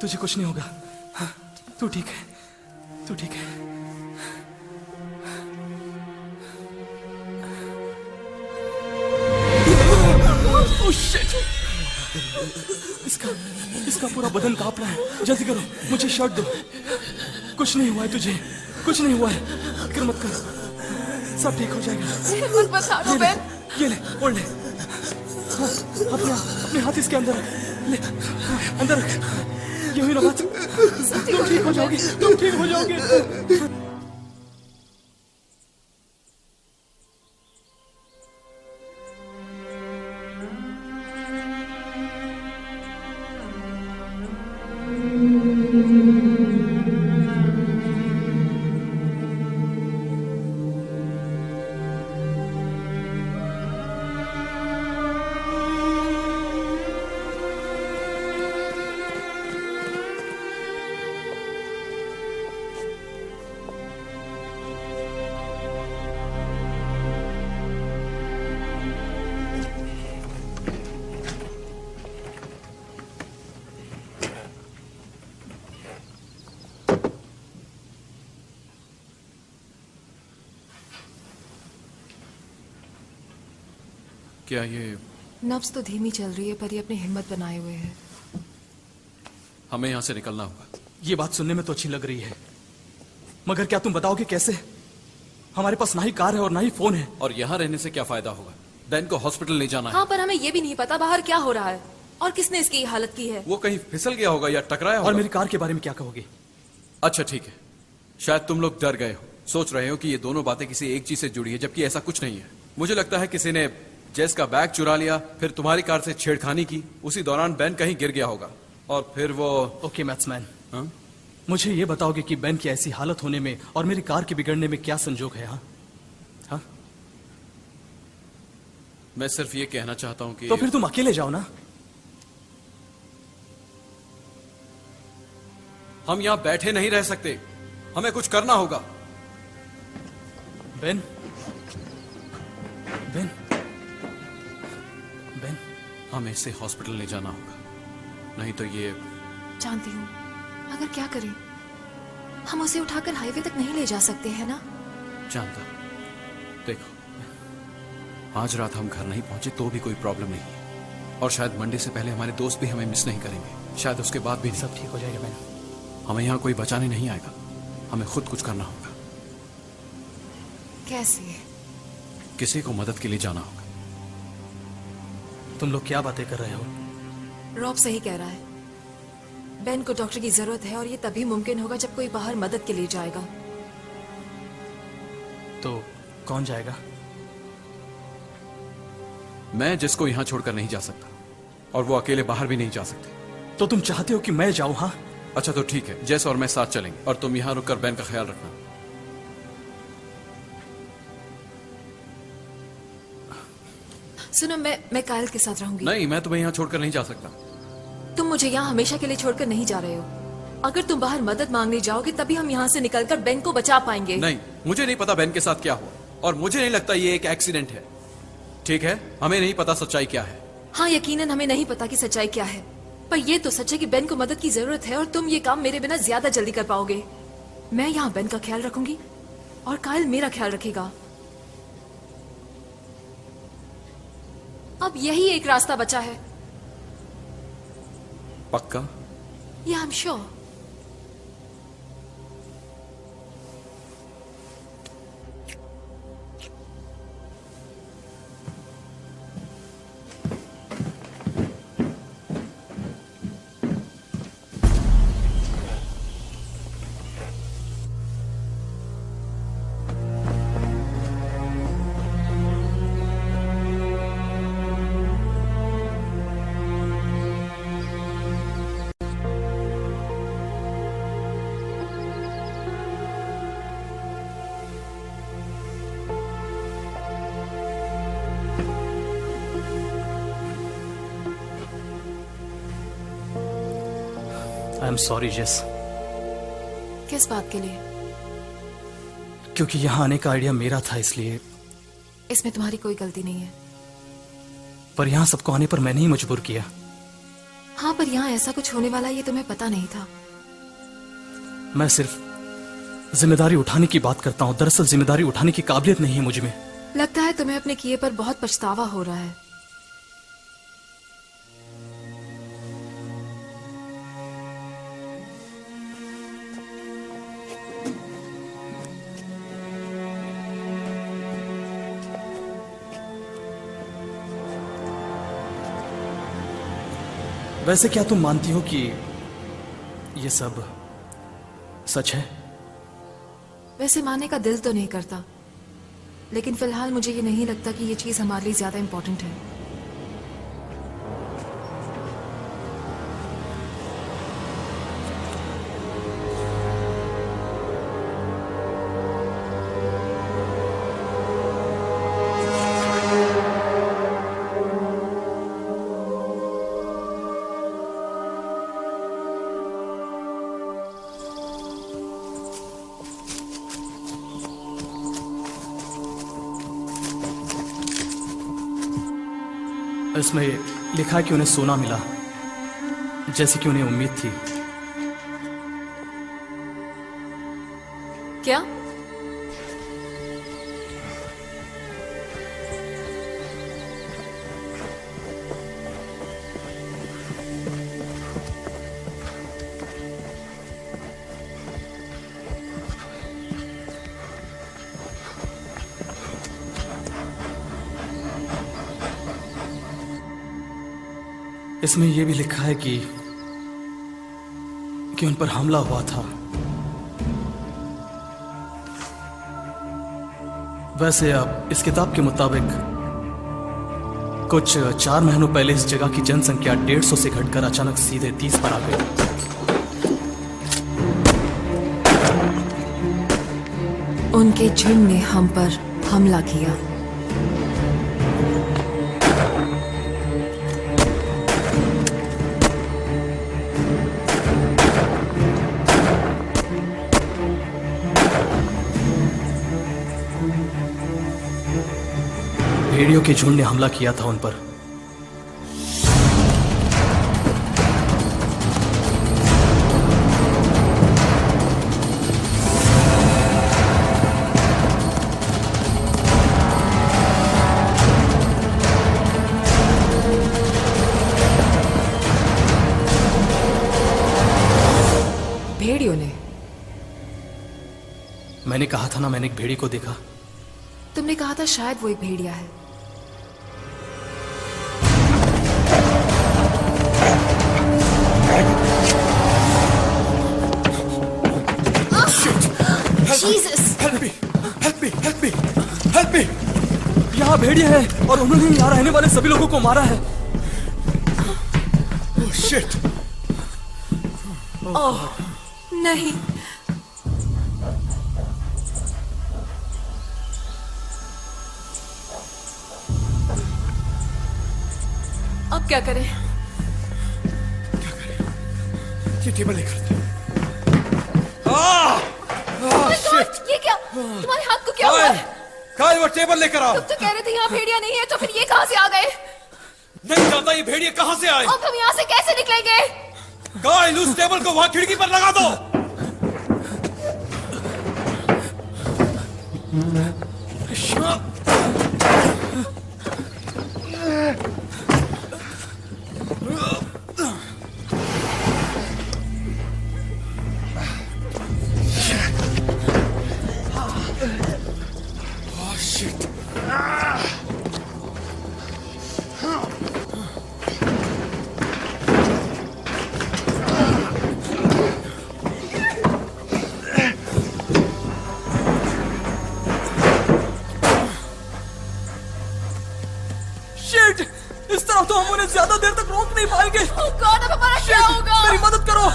तुझे कुछ नहीं होगा। हाँ, तू ठीक है, तू ठीक है। Oh, shit! इसका पूरा बदन कांप रहा है। जल्दी करो, मुझे शर्ट दो। कुछ नहीं हुआ है तुझे, कुछ नहीं हुआ है। फिक्र मत कर, सब ठीक हो जाएगा। हिम्मत मत हारो बेन। ये ले, ओढ़ ले। हाँ, अपने हाथ इसके अंदर रख। ले, अंदर रख। ये हुई ना बात। तुम ठीक हो जाओगी, तुम ठीक हो जाओगी। क्या ये नब्ज तो धीमी चल रही है, पर ये अपनी हिम्मत बनाए हुए है। हमें यहां से निकलना होगा? ये बात सुनने में तो अच्छी लग रही है, मगर क्या तुम बताओगे कैसे? हमारे पास ना ही कार है और ना ही फोन है। और यहां रहने से क्या फायदा होगा? बैन को हॉस्पिटल ले जाना है। हाँ, पर हमें ये भी नहीं पता बाहर क्या हो रहा है और किसने इसकी ये हालत की है। वो कहीं फिसल गया होगा या टकराया होगा। और मेरी कार के बारे में क्या कहोगे? अच्छा ठीक है, शायद तुम लोग डर गए हो, सोच रहे हो कि ये दोनों बातें किसी एक चीज से जुड़ी है, जबकि ऐसा कुछ नहीं है। मुझे लगता है किसी ने जेस का बैग चुरा लिया, फिर तुम्हारी कार से छेड़खानी की, उसी दौरान बैन कहीं गिर गया होगा और फिर वो। ओके मैथ्समैन, हाँ? मुझे ये बताओगे कि बैन की ऐसी हालत होने में और मेरी कार के बिगड़ने में क्या संजोग है? हाँ, हाँ? मैं सिर्फ ये कहना चाहता हूं कि तो फिर तुम अकेले जाओ ना। हम यहां बैठे नहीं रह सकते, हमें कुछ करना होगा। बेन, बेन, बेन, हमें इसे हॉस्पिटल ले जाना होगा, नहीं तो ये। जानती हूँ, अगर क्या करें, हम उसे उठाकर हाईवे तक नहीं ले जा सकते हैं ना। जानता, देखो, आज रात हम घर नहीं पहुंचे तो भी कोई प्रॉब्लम नहीं है, और शायद मंडे से पहले हमारे दोस्त भी हमें मिस नहीं करेंगे, शायद उसके बाद भी नहीं। सब ठीक हो जाएगा बेन। हमें यहाँ कोई बचाने नहीं आएगा, हमें खुद कुछ करना होगा। कैसे? किसी को मदद के लिए जाना होगा। तुम लोग क्या बातें कर रहे हो? रॉब सही कह रहा है। बेन को डॉक्टर की जरूरत है और ये तभी मुमकिन होगा जब कोई बाहर मदद के लिए जाएगा। तो कौन जाएगा? मैं जिसको यहाँ छोड़कर नहीं जा सकता, और वो अकेले बाहर भी नहीं जा सकते। तो तुम चाहते हो कि मैं जाऊं? हाँ, अच्छा तो ठीक है, जैस और मैं साथ चलेंगे, और तुम यहाँ रुककर बैन का ख्याल रखना। सुनो, मैं कायल के साथ रहूंगी। नहीं, मैं तुम्हें यहाँ छोड़कर नहीं जा सकता। तुम मुझे यहाँ हमेशा के लिए छोड़कर नहीं जा रहे हो। अगर तुम बाहर मदद मांगने जाओगे तभी हम यहाँ से निकलकर बेन को बचा पाएंगे। नहीं, मुझे नहीं पता बैन के साथ क्या हुआ, और मुझे नहीं लगता ये एक एक्सीडेंट है। ठीक है, हमें नहीं पता सच्चाई क्या है। हाँ, यकीनन हमें नहीं पता कि सच्चाई क्या है, पर ये तो सच है कि बेन को मदद की जरूरत है और तुम ये काम मेरे बिना ज्यादा जल्दी कर पाओगे। मैं यहाँ बेन का ख्याल रखूंगी और कायल मेरा ख्याल रखेगा। अब यही एक रास्ता बचा है। पक्का? या I am sure. I am sorry जेस, किस बात के लिए? क्योंकि यहाँ आने का आइडिया मेरा था इसलिए। इसमें तुम्हारी कोई गलती नहीं है। पर यहाँ सबको आने पर मैंने ही मजबूर किया। हाँ, पर यहाँ ऐसा कुछ होने वाला ये तुम्हें पता नहीं था। मैं सिर्फ जिम्मेदारी उठाने की बात करता हूँ, दरअसल जिम्मेदारी उठाने की काबिलियत नहीं है मुझ में। लगता है तुम्हें अपने किए पर बहुत पछतावा हो रहा है। वैसे क्या तुम मानती हो कि ये सब सच है? वैसे मानने का दिल तो नहीं करता, लेकिन फिलहाल मुझे ये नहीं लगता कि ये चीज हमारे लिए ज्यादा इंपॉर्टेंट है। इसमें लिखा है कि उन्हें सोना मिला, जैसे कि उन्हें उम्मीद थी। क्या? इसमें यह भी लिखा है कि उन पर हमला हुआ था। वैसे अब इस किताब के मुताबिक कुछ 4 महीनों पहले इस जगह की जनसंख्या 150 से घटकर अचानक सीधे 30 पर आ गई। उनके झुंड ने हम पर हमला किया। भेड़ियों के झुंड ने हमला किया था उन पर। भेड़ियों ने? मैंने कहा था ना, मैंने एक भेड़ी को देखा। तुमने कहा था शायद वो एक भेड़िया है। Jesus! Help me! Help me! Help me! Help me! यहाँ भेड़िया है और उन्होंने यहाँ रहने वाले सभी लोगों को मारा है। Oh, shit! ओह नहीं, अब क्या करें? ये टेबल लेकर दे। ये क्या? तुम्हारे हाथ को क्या हुआ है? कायल, वो टेबल लेकर आओ। तुम तो कह रहे थे यहाँ भेड़िया नहीं है, तो फिर ये कहाँ से आ गए? नहीं जानता ये भेड़िए कहाँ से आए। अब हम यहाँ से कैसे निकलेंगे? कायल, उस टेबल को वहाँ खिड़की पर लगा दो। इस तरह तो हम उन्हें ज्यादा देर तक रोक नहीं पाएंगे। Oh God, अब हमारा क्या होगा? मेरी मदद करो।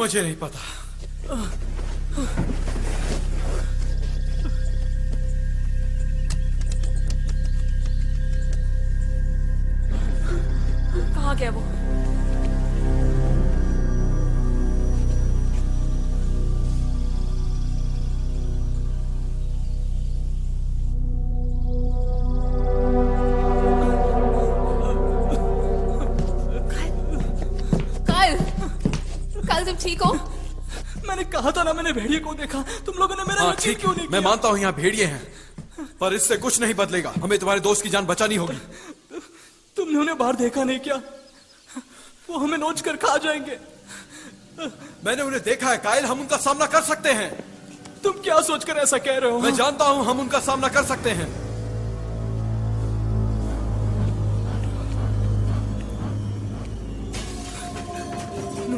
मुझे नहीं पता। कहाँ गया वो? कायल, कायल तुम ठीक हो? मैंने कहा था ना, मैंने भेड़िए को देखा। तुम लोगों ने मेरा हाँ यकीन ठीक क्यों नहीं मैं किया? मानता हूँ यहाँ भेड़िए हैं, पर इससे कुछ नहीं बदलेगा। हमें तुम्हारे दोस्त की जान बचानी होगी। तुमने उन्हें बाहर देखा नहीं क्या? वो हमें नोच कर खा जाएंगे। मैंने उन्हें देखा है कायल, हम उनका सामना कर सकते हैं। तुम क्या सोचकर ऐसा कह रहे हो? मैं जानता हूँ हम उनका सामना कर सकते हैं।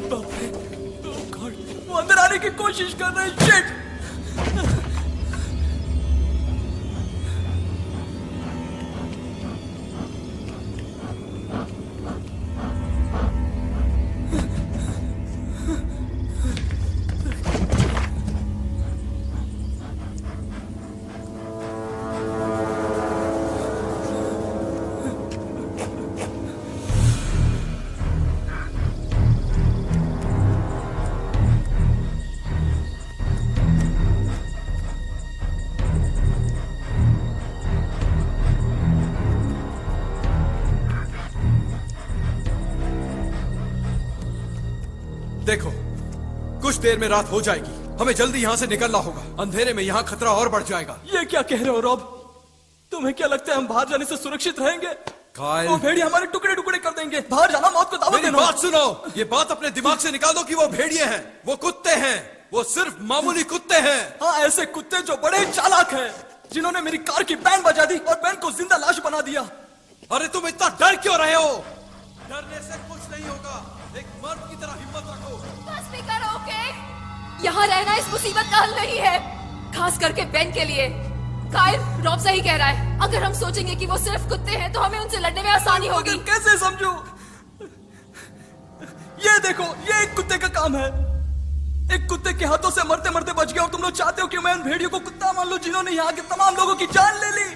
बाप रे, oh God, वो अंदर आने की कोशिश कर रहे हैं। Shit! देखो कुछ देर में रात हो जाएगी, हमें जल्दी यहाँ से निकलना होगा। अंधेरे में यहाँ खतरा और बढ़ जाएगा। ये क्या कह रहे हो रॉब? तुम्हें क्या लगता है हम बाहर जाने से सुरक्षित रहेंगे? कायल, वो भेड़िए हमारे टुकड़े टुकड़े कर देंगे। बाहर जाना मौत को दावत मेरी देना। बात सुनो। ये बात अपने दिमाग से निकाल दो कि वो भेड़िए हैं, वो कुत्ते हैं, वो सिर्फ मामूली कुत्ते हैं। हाँ, ऐसे कुत्ते जो बड़े चालाक हैं, जिन्होंने मेरी कार की बैंड बजा दी और बैंड को जिंदा लाश बना दिया। अरे तुम इतना डर क्यों रहे हो? डरने से कुछ नहीं होगा। एक मर्द की तरह हिम्मत रखो। बस भी करो, ओके? यहाँ रहना इस मुसीबत का हल नहीं है, खास करके बेन के लिए। कायल, रॉब सही कह रहा है। अगर हम सोचेंगे कि वो सिर्फ कुत्ते हैं तो हमें उनसे लड़ने में आसानी होगी। मगर कैसे समझूं? ये देखो, ये एक कुत्ते का काम है। एक कुत्ते के हाथों से मरते मरते बच गया और तुम लोग चाहते हो कि मैं उन भेड़ियों को कुत्ता मान लूं जिन्होंने यहाँ के तमाम लोगों की जान ले ली?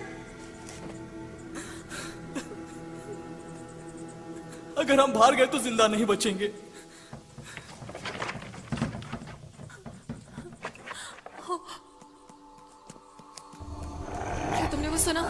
अगर हम बाहर गए तो जिंदा नहीं बचेंगे। क्या तुमने वो सुना?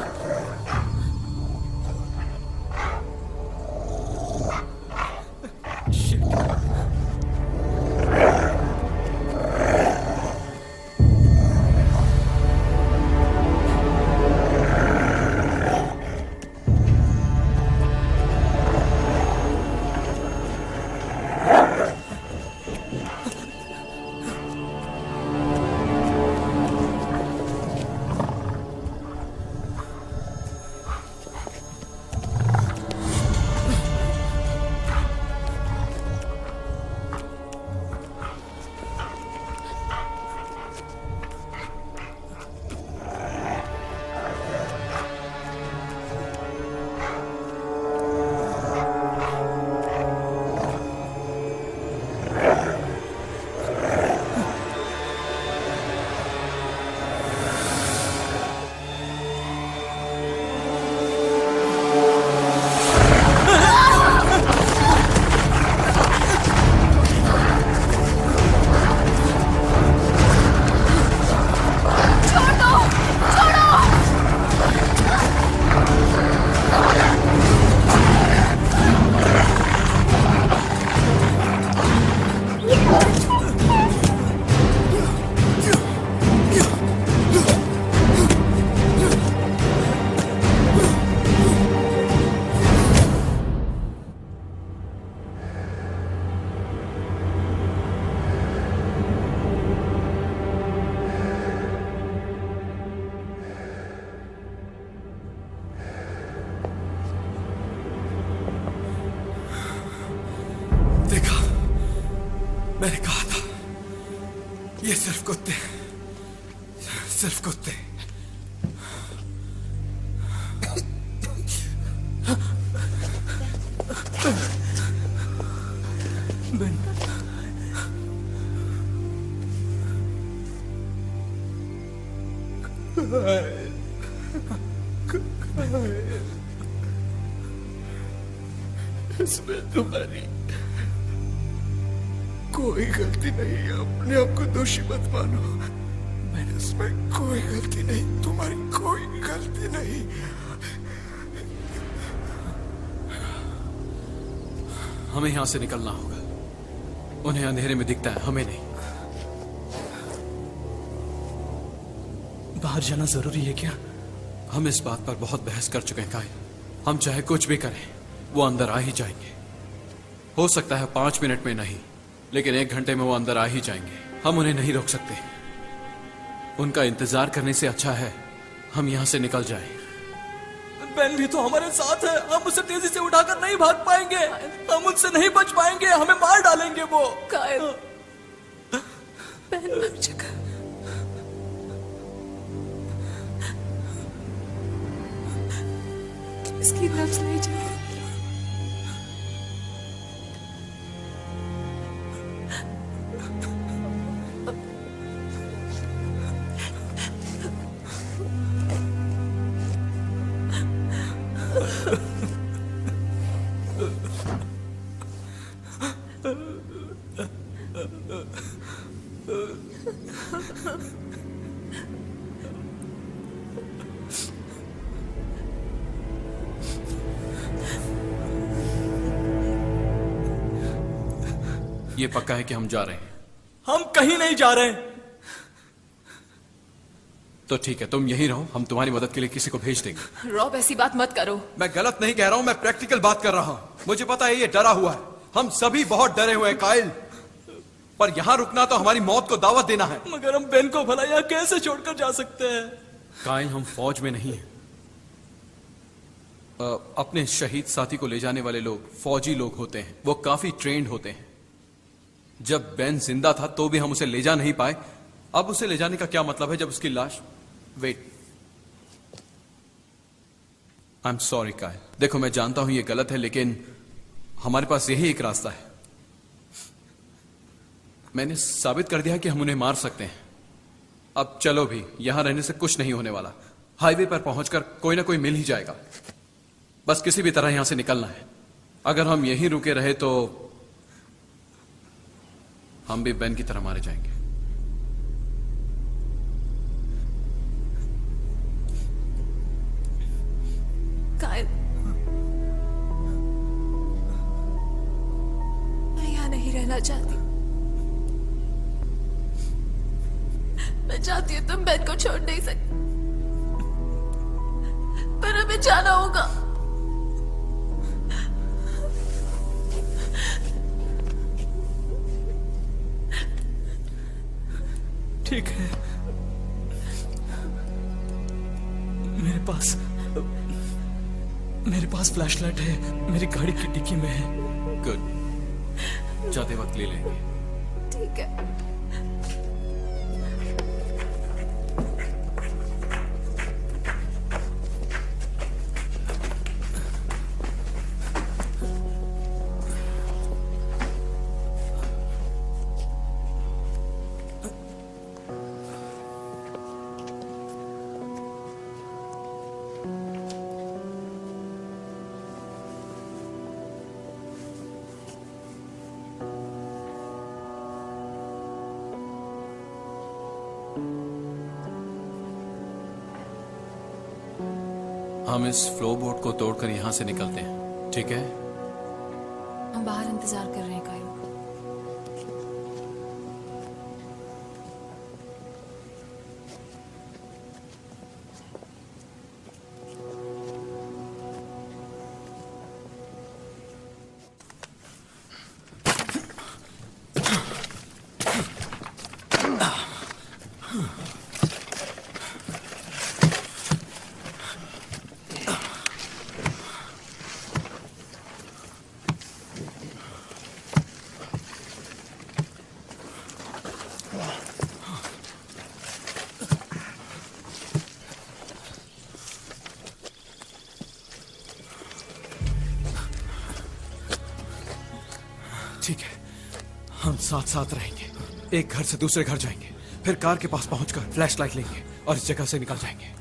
मैंने कहा था ये सिर्फ कुत्ते, सिर्फ कुत्ते। बेन, इसमें तुम्हारी कोई गलती नहीं है। अपने आप को दोषी मत मानो। मैंने इसमें कोई गलती नहीं, तुम्हारी कोई गलती नहीं। हमें यहां से निकलना होगा। उन्हें अंधेरे में दिखता है, हमें नहीं। बाहर जाना जरूरी है क्या? हम इस बात पर बहुत बहस कर चुके हैं कायल। हम चाहे कुछ भी करें, वो अंदर आ ही जाएंगे। हो सकता है 5 मिनट में नहीं, लेकिन 1 घंटे में वो अंदर आ ही जाएंगे। हम उन्हें नहीं रोक सकते। उनका इंतजार करने से अच्छा है हम यहां से निकल जाएं। बेन भी तो हमारे साथ है। हम उसे तेजी से उठाकर नहीं भाग पाएंगे। हम उनसे नहीं बच पाएंगे। हमें मार डालेंगे वो। कायल, बहन मर चुका। इसकी नब्ज नहीं चली। ये पक्का है कि हम जा रहे हैं? हम कहीं नहीं जा रहे। तो ठीक है, तुम यहीं रहो। हम तुम्हारी मदद के लिए किसी को भेज देंगे। रॉब, ऐसी बात मत करो। मैं गलत नहीं कह रहा हूं, मैं प्रैक्टिकल बात कर रहा हूं। मुझे पता है ये डरा हुआ है। हम सभी बहुत डरे हुए हैं कायल। पर यहां रुकना तो हमारी मौत को दावत देना है। मगर हम बेन को भला यहाँ कैसे छोड़कर जा सकते हैं? कायल, हम फौज में नहीं हैं। अपने शहीद साथी को ले जाने वाले लोग फौजी लोग होते हैं। वो काफी ट्रेंड होते हैं। जब बेन जिंदा था तो भी हम उसे ले जा नहीं पाए। अब उसे ले जाने का क्या मतलब है जब उसकी लाश... वेट, आई एम सॉरी कायल। देखो, मैं जानता हूं ये गलत है, लेकिन हमारे पास यही एक रास्ता है। मैंने साबित कर दिया कि हम उन्हें मार सकते हैं। अब चलो भी, यहां रहने से कुछ नहीं होने वाला। हाईवे पर पहुंचकर कोई ना कोई मिल ही जाएगा। बस किसी भी तरह यहां से निकलना है। अगर हम यहीं रुके रहे तो हम भी बेन की तरह मारे जाएंगे। कायल, मैं यहाँ नहीं रहना चाहती। मैं चाहती हूँ तुम बेन को छोड़ नहीं सकती, पर हमें जाना होगा। ठीक है, मेरे पास फ्लैशलाइट है। मेरी गाड़ी की डिक्की में है। गुड, जाते वक्त ले लेंगे। ठीक है। हम इस फ्लो बोट को तोड़कर यहां से निकलते हैं, ठीक है? हम बाहर इंतजार कर रहे हैं कायल। ठीक है, हम साथ साथ रहेंगे। एक घर से दूसरे घर जाएंगे, फिर कार के पास पहुंचकर फ्लैशलाइट लेंगे और इस जगह से निकल जाएंगे।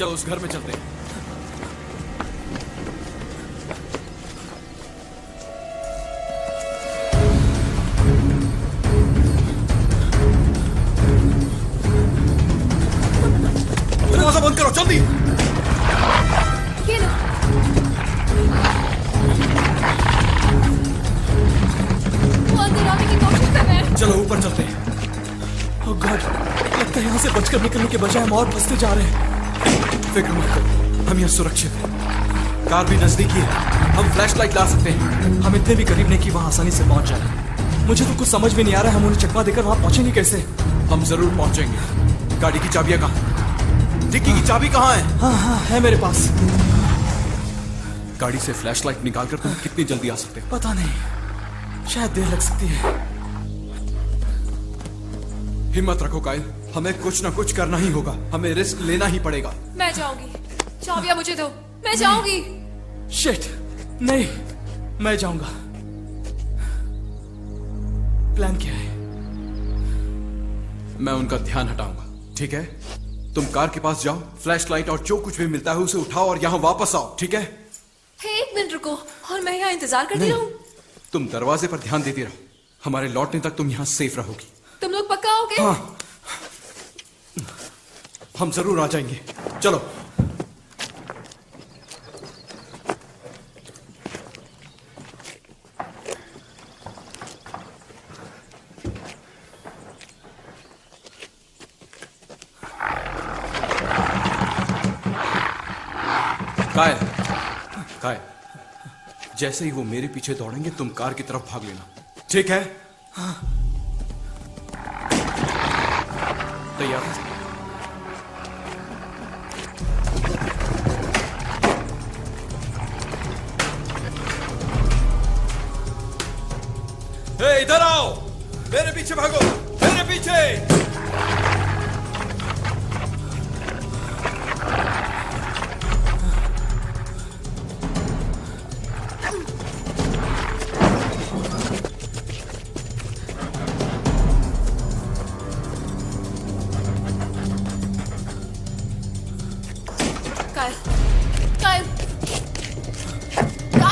चलो उस घर में चलते हैं। दरवाजा बंद करो जल्दी। ये लो। वो अंदर आने की कोशिश कर रहे हैं। चलो ऊपर चलते हैं। ओह गॉड, लगता है यहाँ से बचकर निकलने के बजाय हम और फंसते जा रहे हैं। फिक्र मत करो, हम यहाँ सुरक्षित हैं। कार भी नजदीकी है, हम फ्लैशलाइट ला सकते हैं। हम इतने भी करीब नहीं कि वहाँ आसानी से पहुंच जाए। मुझे तो कुछ समझ में नहीं आ रहा है, हम उन्हें चकमा देकर वहाँ पहुंचेंगे कैसे? हम जरूर पहुंचेंगे। गाड़ी की चाबियां कहाँ? डिक्की की चाबी कहाँ है? हाँ हाँ है मेरे पास। गाड़ी से फ्लैशलाइट निकालकर तुम कितनी जल्दी आ सकते हो? पता नहीं, शायद देर लग सकती है। हिम्मत रखो कायल, हमें कुछ ना कुछ करना ही होगा। हमें रिस्क लेना ही पड़ेगा। मैं जाऊंगी, चाबियां मुझे दो, मैं जाऊंगी। शिट, नहीं, मैं जाऊंगा। प्लान क्या है? मैं उनका ध्यान हटाऊंगा, ठीक है? तुम कार के पास जाओ, फ्लैशलाइट और जो कुछ भी मिलता है उसे उठाओ और यहाँ वापस आओ, ठीक है? हे, 1 मिनट रुको, और मैं यहाँ इंतजार करती रहूं? तुम दरवाजे पर ध्यान देती रहो। हमारे लौटने तक तुम यहाँ सेफ रहोगी। तुम लोग पक्का आओगे? हाँ, हम जरूर आ जाएंगे। चलो। कायल, कायल, जैसे ही वो मेरे पीछे दौड़ेंगे तुम कार की तरफ भाग लेना, ठीक है? हाँ। तैयार? हे, इधर आओ, मेरे पीछे भागो, मेरे पीछे।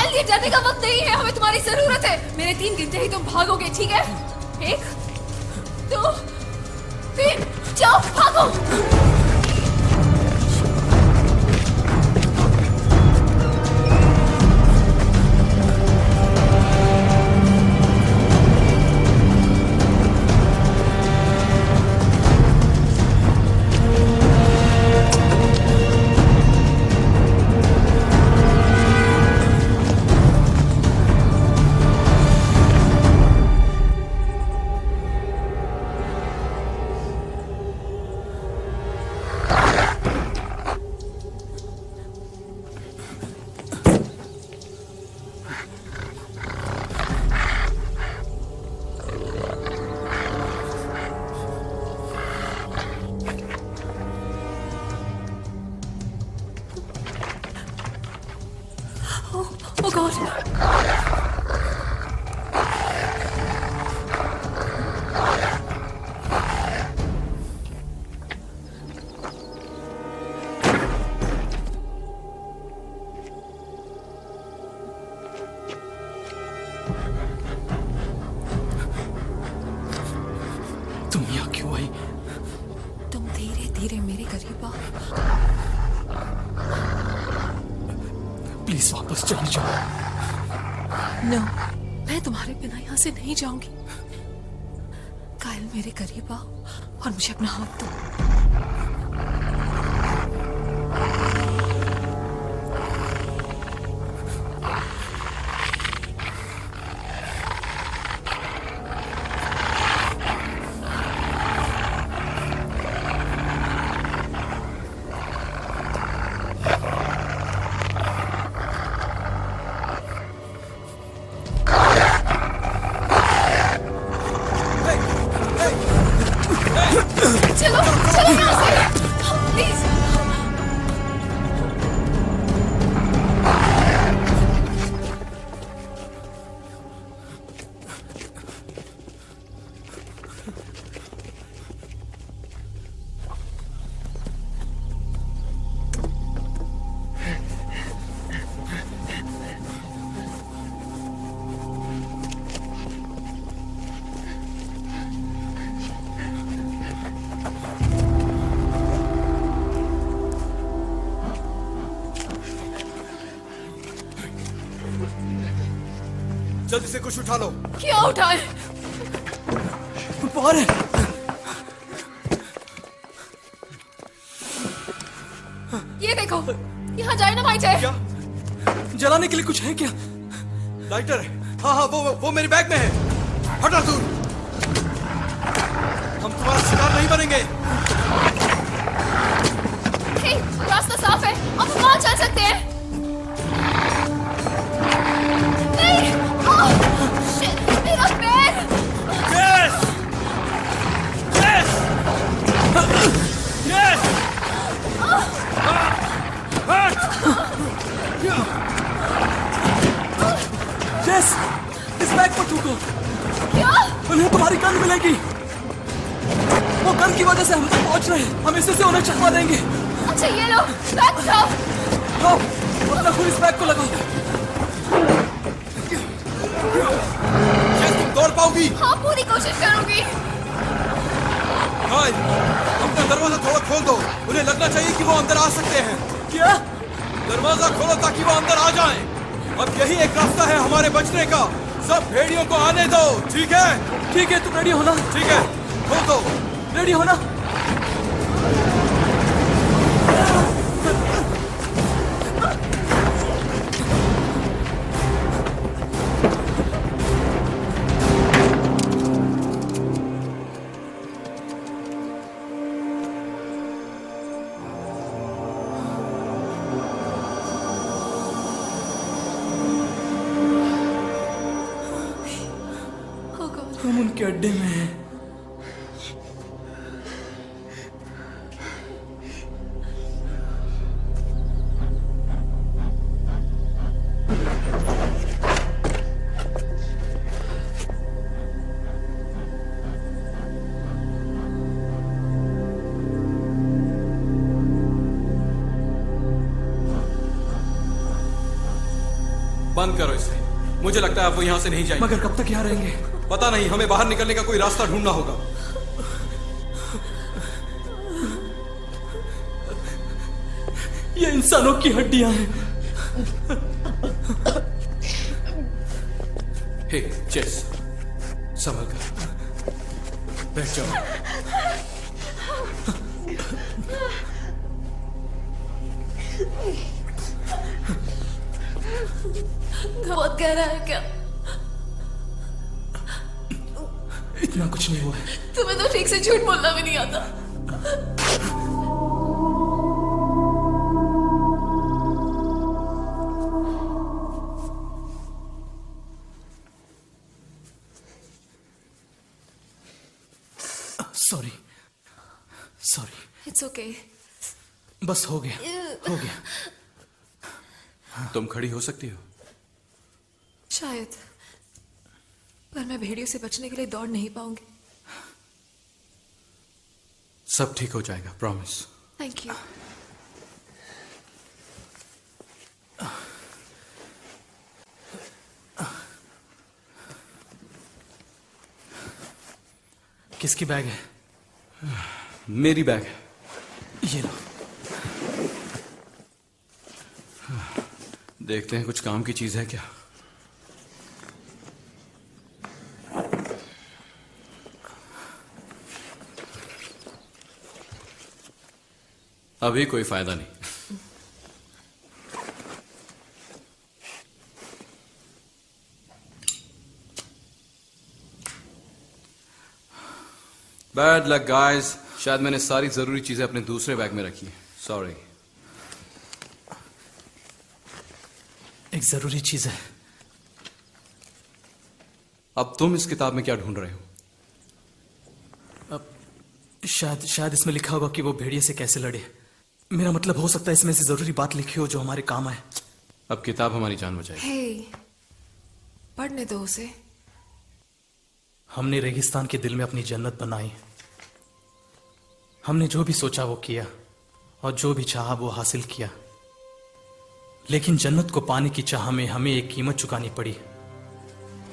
ये डरने का वक्त नहीं है, हमें तुम्हारी जरूरत है। मेरे 3 गिनते ही तुम भागोगे, ठीक है? 1 2 3, जाओ भागो। Oh God! तुम यहाँ क्यों आई? तुम धीरे धीरे मेरे करीब आओ। प्लीज वापस चली जाओ। नो, मैं तुम्हारे बिना यहाँ से नहीं जाऊंगी। कायल, मेरे करीब आओ और मुझे अपना हाथ दो। चलो चलो यहाँ से। जल्दी से कुछ उठा लो। क्या उठाए? बाहर है। ये देखो, यहाँ डायनामाइट है। क्या? जलाने के लिए कुछ है क्या? लाइटर है। हाँ हाँ, वो मेरे बैग में है। हटा दूर। हम तुम्हारा शिकार नहीं बनेंगे। हे, रास्ता साफ है, अब हम वहाँ चल सकते हैं। नहीं, शिट, मेरा पैर। Yes! Yes! Yes! जेस, इस बैग पर ठूको। क्या? उन्हें तुम्हारी गन मिलेगी। वो गन की वजह से हम तक पहुंच रहे हैं। हम इसी से उन्हें चकमा देंगे। अच्छा ये लो, बैग उठाओ। लो, अपना खून इस बैग को लगाओ। Yes, तुम दौड़ पाओगी? हाँ, पूरी कोशिश करूंगी। हाय, अपना दरवाजा थोड़ा खोल दो। उन्हें लगना चाहिए कि वो अंदर आ सकते हैं। क्या? दरवाजा खोलो ताकि वो अंदर आ जाएं। अब यही एक रास्ता है हमारे बचने का। सब भेड़ियों को आने दो, ठीक है? ठीक है, तुम रेडी हो ना? ठीक है, खोल दो। रेडी हो ना? Oh God. हम उनके अड्डे में हैं। बंद करो इसे। मुझे लगता है आप वो यहाँ से नहीं जाएंगे। मगर कब तक यहाँ रहेंगे? पता नहीं, हमें बाहर निकलने का कोई रास्ता ढूंढना होगा। ये इंसानों की हड्डियां हैं। हे जेस, संभल कर बैठ जाओ। बहुत गहरा है क्या? इतना कुछ नहीं हुआ है। तुम्हें तो ठीक से झूठ बोलना भी नहीं आता। Sorry, sorry. It's okay. बस हो गया, हो गया। तुम खड़ी हो सकती हो? शायद, पर मैं भेड़ियों से बचने के लिए दौड़ नहीं पाऊंगी। सब ठीक हो जाएगा, प्रॉमिस। Thank you. किसकी बैग है? मेरी बैग है। ये लो। देखते हैं कुछ काम की चीज है क्या। अभी कोई फायदा नहीं। बैड लक गाइस, शायद मैंने सारी जरूरी चीजें अपने दूसरे बैग में रखी हैं। सॉरी। एक जरूरी चीज है। अब तुम इस किताब में क्या ढूंढ रहे हो? शायद इसमें लिखा होगा कि वो भेड़िए से कैसे लड़े। मेरा मतलब, हो सकता है इसमें से जरूरी बात लिखी हो जो हमारे काम आए। अब किताब हमारी जान बचाएगी। हे, पढ़ने दो उसे। हमने रेगिस्तान के दिल में अपनी जन्नत बनाई। हमने जो भी सोचा वो किया, और जो भी चाहा वो हासिल किया। लेकिन जन्नत को पाने की चाह में हमें एक कीमत चुकानी पड़ी,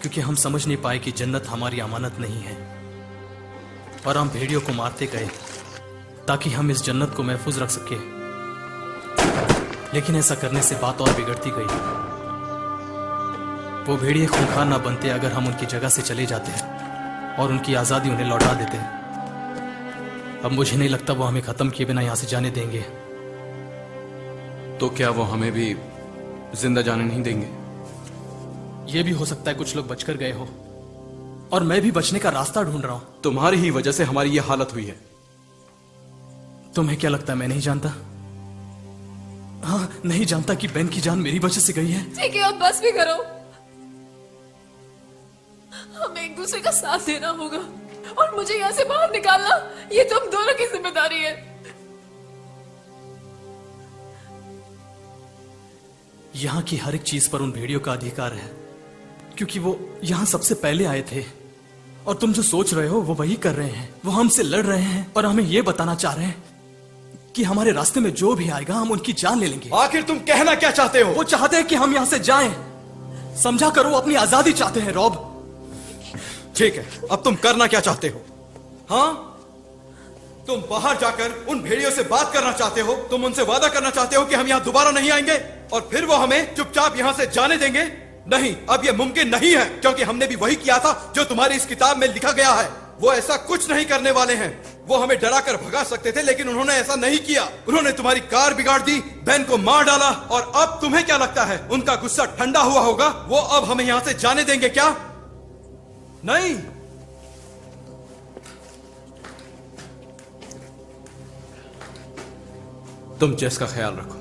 क्योंकि हम समझ नहीं पाए कि जन्नत हमारी अमानत नहीं है। और हम भेड़ियों को मारते गए ताकि हम इस जन्नत को महफूज रख सके। लेकिन ऐसा करने से बात और बिगड़ती गई। वो भेड़िए खूंखार ना बनते अगर हम उनकी जगह से चले जाते और उनकी आजादी उन्हें लौटा देते। अब मुझे नहीं लगता वो हमें खत्म किए बिना यहां से जाने देंगे। तो क्या वो हमें भी जिंदा जाने नहीं देंगे? ये भी हो सकता है कुछ लोग बचकर गए हो और मैं भी बचने का रास्ता ढूंढ रहा हूं। तुम्हारी ही वजह से हमारी ये हालत हुई है। तुम्हें क्या लगता है मैं नहीं जानता? हाँ, नहीं जानता कि बेन की जान मेरी वजह से गई है। ठीक है, अब बस भी करो। हमें एक दूसरे का साथ देना होगा और मुझे यहाँ से बाहर निकालना ये तुम दोनों की जिम्मेदारी है। यहाँ की हर एक चीज पर उन भेड़ियों का अधिकार है क्योंकि वो यहाँ सबसे पहले आए थे। और तुम जो सोच रहे हो वो वही कर रहे हैं। वो हमसे लड़ रहे हैं और हमें ये बताना चाह रहे हैं कि हमारे रास्ते में जो भी आएगा हम उनकी जान ले लेंगे। आखिर तुम कहना क्या चाहते हो? वो चाहते हैं कि हम यहाँ से जाएं। समझा करो, अपनी आजादी चाहते हैं रॉब। ठीक है, अब तुम करना क्या चाहते हो? हाँ, तुम बाहर जाकर उन भेड़ियों से बात करना चाहते हो? तुम उनसे वादा करना चाहते हो कि हम यहाँ दोबारा नहीं आएंगे और फिर वो हमें चुपचाप यहाँ से जाने देंगे? नहीं, अब ये मुमकिन नहीं है क्योंकि हमने भी वही किया था जो तुम्हारी इस किताब में लिखा गया है। वो ऐसा कुछ नहीं करने वाले हैं। वो हमें डरा कर भगा सकते थे लेकिन उन्होंने ऐसा नहीं किया। उन्होंने तुम्हारी कार बिगाड़ दी, बेन को मार डाला और अब तुम्हें क्या लगता है उनका गुस्सा ठंडा हुआ होगा? वो अब हमें यहाँ से जाने देंगे क्या? नहीं। तुम जेस का ख्याल रखो।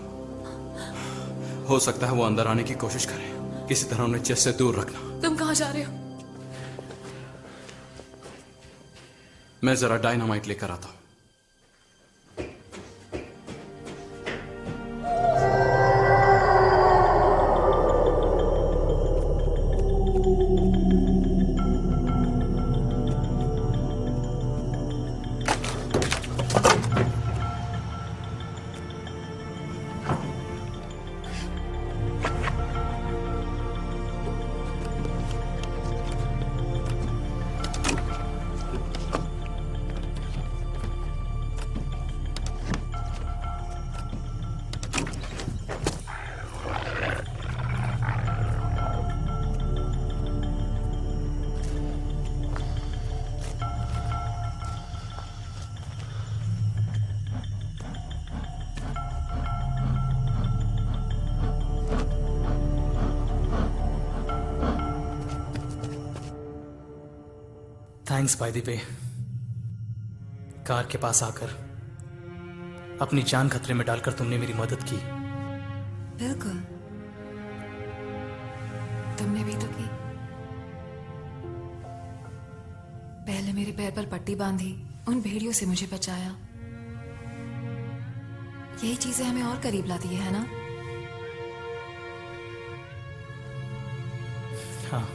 हो सकता है वो अंदर आने की कोशिश करे। किसी तरह उन्हें जेस से दूर रखना। तुम कहाँ जा रहे हो? मैं जरा डायनामाइट लेकर आता हूं। Thanks by the way. Car के पास आकर अपनी जान खतरे में डालकर तुमने मेरी मदद की। बिल्कुल, तुमने भी तो की। पहले मेरे पैर पर पट्टी बांधी, उन भेड़ियों से मुझे बचाया। यही चीजें हमें और करीब लाती है ना? हाँ,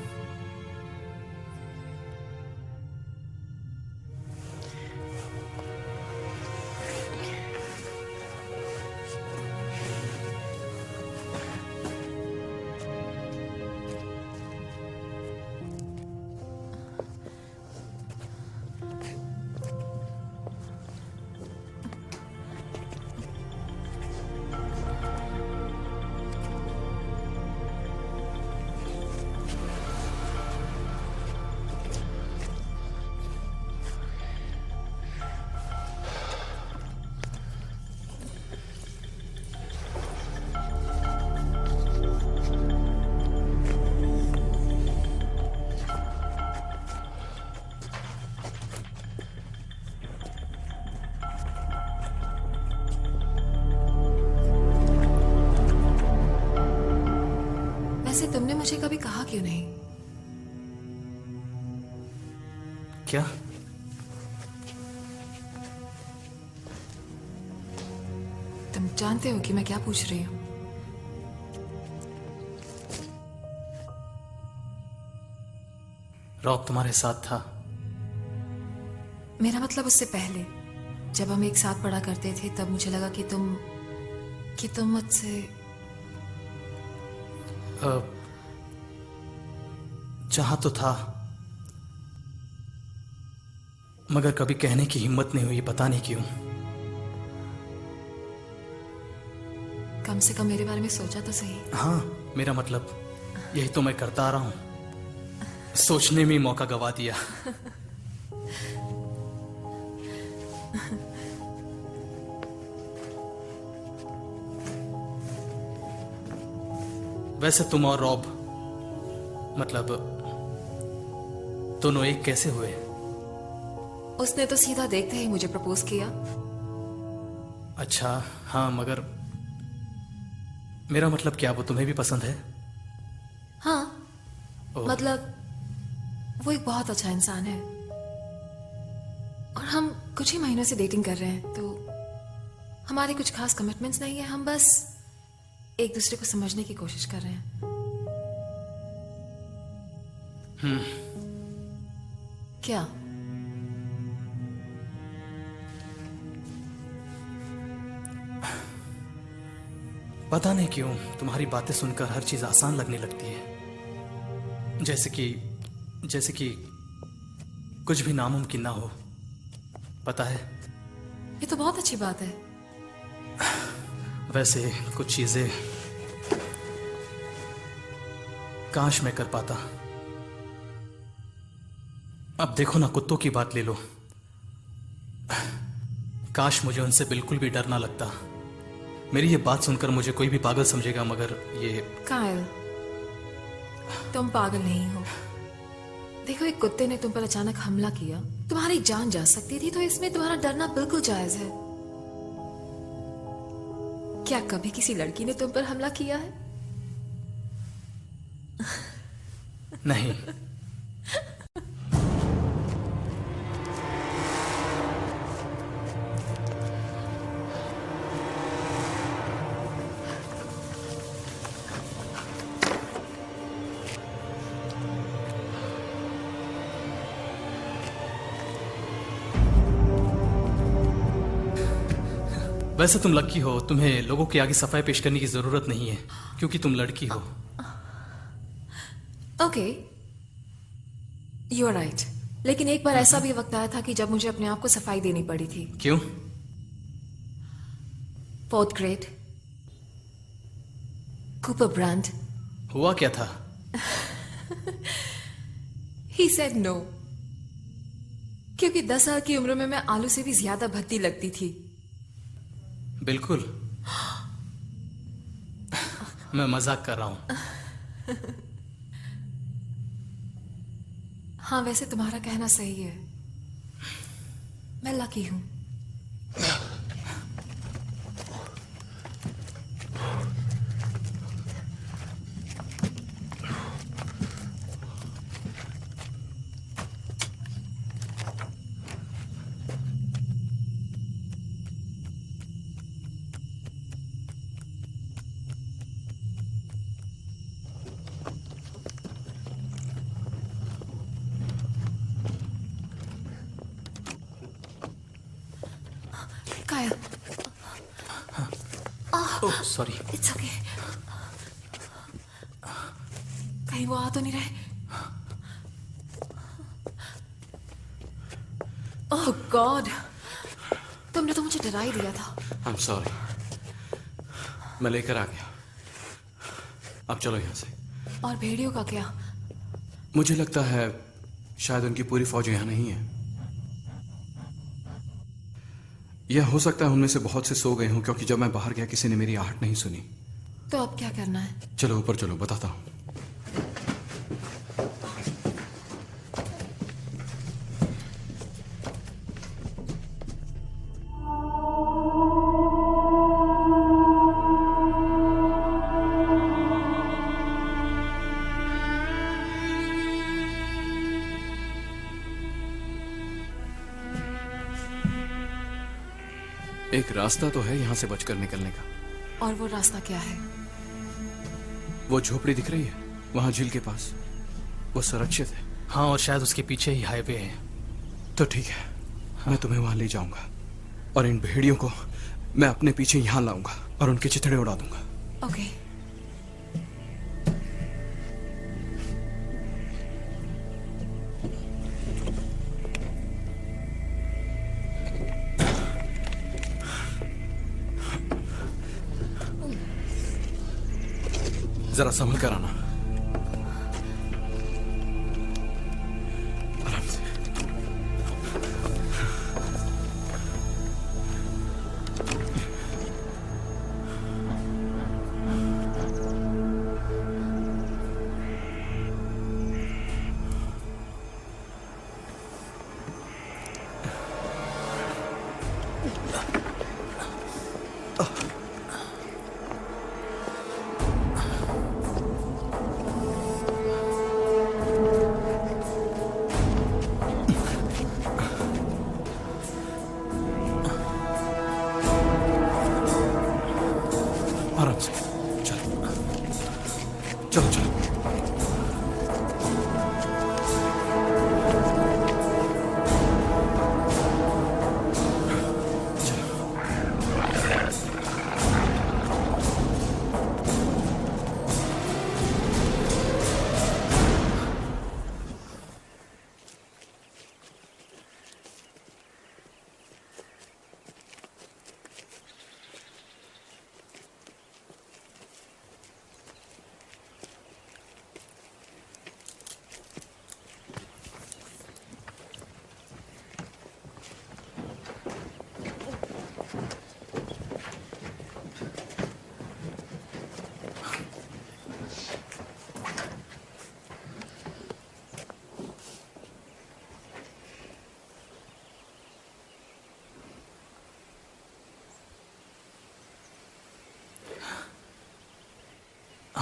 वैसे तुमने मुझे कभी कहा क्यों नहीं? क्या? तुम जानते हो कि मैं क्या पूछ रही हूँ? रॉब तुम्हारे साथ था? मेरा मतलब उससे पहले, जब हम एक साथ पढ़ा करते थे, तब मुझे लगा कि तुम मुझसे चाहा तो था मगर कभी कहने की हिम्मत नहीं हुई, पता नहीं क्यों। कम से कम मेरे बारे में सोचा तो सही। हाँ, मेरा मतलब यही तो मैं करता आ रहा हूं, सोचने में ही मौका गवा दिया। वैसे तुम और रॉब, मतलब दोनों एक कैसे हुए? उसने तो सीधा देखते ही मुझे प्रपोज किया। अच्छा हाँ, मगर मेरा मतलब क्या वो तुम्हें भी पसंद है? हाँ, ओह। मतलब वो एक बहुत अच्छा इंसान है और हम कुछ ही महीनों से डेटिंग कर रहे हैं, तो हमारे कुछ खास कमिटमेंट्स नहीं है। हम बस एक दूसरे को समझने की कोशिश कर रहे हैं। क्या? पता नहीं क्यों तुम्हारी बातें सुनकर हर चीज आसान लगने लगती है, जैसे कि कुछ भी नामुमकिन ना हो। पता है, ये तो बहुत अच्छी बात है। वैसे कुछ चीजें काश मैं कर पाता। अब देखो ना, कुत्तों की बात ले लो। काश मुझे उनसे बिल्कुल भी डर ना लगता। मेरी ये बात सुनकर मुझे कोई भी पागल समझेगा, मगर ये कायल, तुम पागल नहीं हो। देखो, एक कुत्ते ने तुम पर अचानक हमला किया, तुम्हारी जान जा सकती थी, तो इसमें तुम्हारा डरना बिल्कुल जायज है। क्या कभी किसी लड़की ने तुम पर हमला किया है? नहीं। वैसे तुम लकी हो, तुम्हें लोगों के आगे सफाई पेश करने की जरूरत नहीं है, क्योंकि तुम लड़की हो। Okay, you are right. लेकिन एक बार ऐसा भी वक्त आया था कि जब मुझे अपने आप को सफाई देनी पड़ी थी। क्यों? 4th grade, Cooper brand. हुआ क्या था? ही सेड नो, क्योंकि 10 साल की उम्र में मैं आलू से भी ज्यादा भद्दी लगती थी। बिल्कुल, मैं मजाक कर रहा हूं। हाँ, वैसे तुम्हारा कहना सही है, मैं लकी हूं। कायल, ओह सॉरी। It's okay. कहीं वो आ तो नहीं रहे? ओह गॉड, तुमने तो मुझे डरा ही दिया था। आई एम सॉरी, मैं लेकर आ गया। अब चलो यहां से। और भेड़ियों का क्या? मुझे लगता है शायद उनकी पूरी फौज यहां नहीं है। यह हो सकता है उनमें से बहुत से सो गए हों, क्योंकि जब मैं बाहर गया किसी ने मेरी आहट नहीं सुनी। तो अब क्या करना है? चलो ऊपर चलो, बताता हूं। एक रास्ता तो है यहां से बचकर निकलने का। और वो रास्ता क्या है? वो झोपड़ी दिख रही है वहां झील के पास, वो सुरक्षित है। हाँ, और शायद उसके पीछे ही हाईवे है। तो ठीक है, मैं तुम्हें वहां ले जाऊंगा और इन भेड़ियों को मैं अपने पीछे यहां लाऊंगा और उनके चिथड़े उड़ा दूंगा। ओके। जरा संभल कर आना।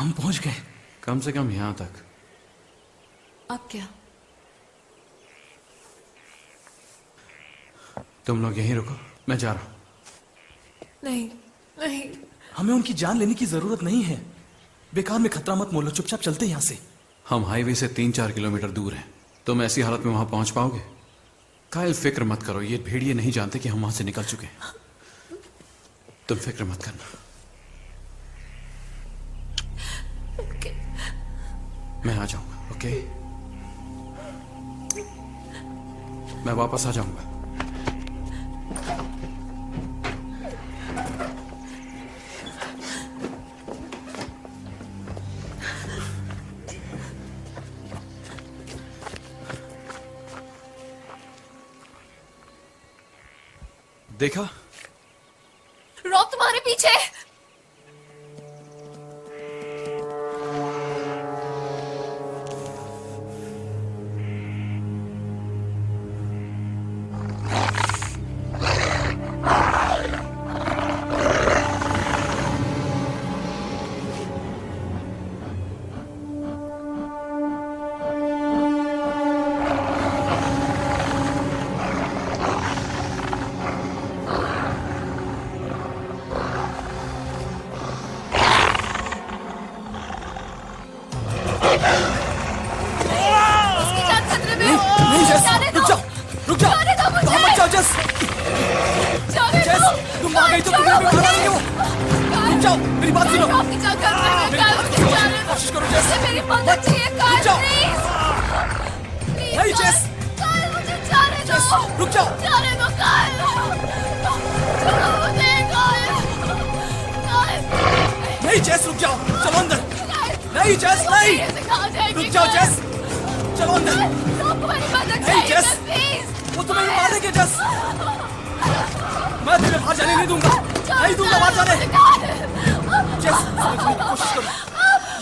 हम पहुंच गए। कम से कम यहां तक। अब क्या? तुम लोग यहीं रुको, मैं जा रहा हूं। नहीं नहीं, हमें उनकी जान लेने की जरूरत नहीं है। बेकार में खतरा मत मोलो, चुपचाप चलते यहां से। हम हाईवे से 3-4 किलोमीटर दूर हैं। तुम ऐसी हालत में वहां पहुंच पाओगे? कायल, फिक्र मत करो, ये भेड़िए नहीं जानते कि हम वहां से निकल चुके हैं। तुम फिक्र मत करना। मैं आ जाऊंगा, ओके? मैं वापस आ जाऊंगा। देखा? रॉब तुम्हारे पीछे। नहीं जस, रुक जाओ, रुक जाओ। वहां मत जाओ जस। जस, तुम आ गई तो तुम्हें भी मार देंगे वो। रुक जाओ, मेरी बात सुनो। कोशिश करो जस। मेरी मदद चाहिए, रुक जाओ। नहीं जस, मुझे जाने दो। रुक जाओ। जाने दो कायल। छोड़ो मुझे कायल। नहीं जस, रुक जाओ, चलो अंदर। नहीं जस, नहीं, रुक जाओ जस, चलो अंदर। नहीं जस, वो तुम्हें भी मार देंगे जस। मैं तुम्हें बाहर जाने नहीं दूंगा, नहीं दूंगा बाहर जाने। जस, समझने की कोशिश करो,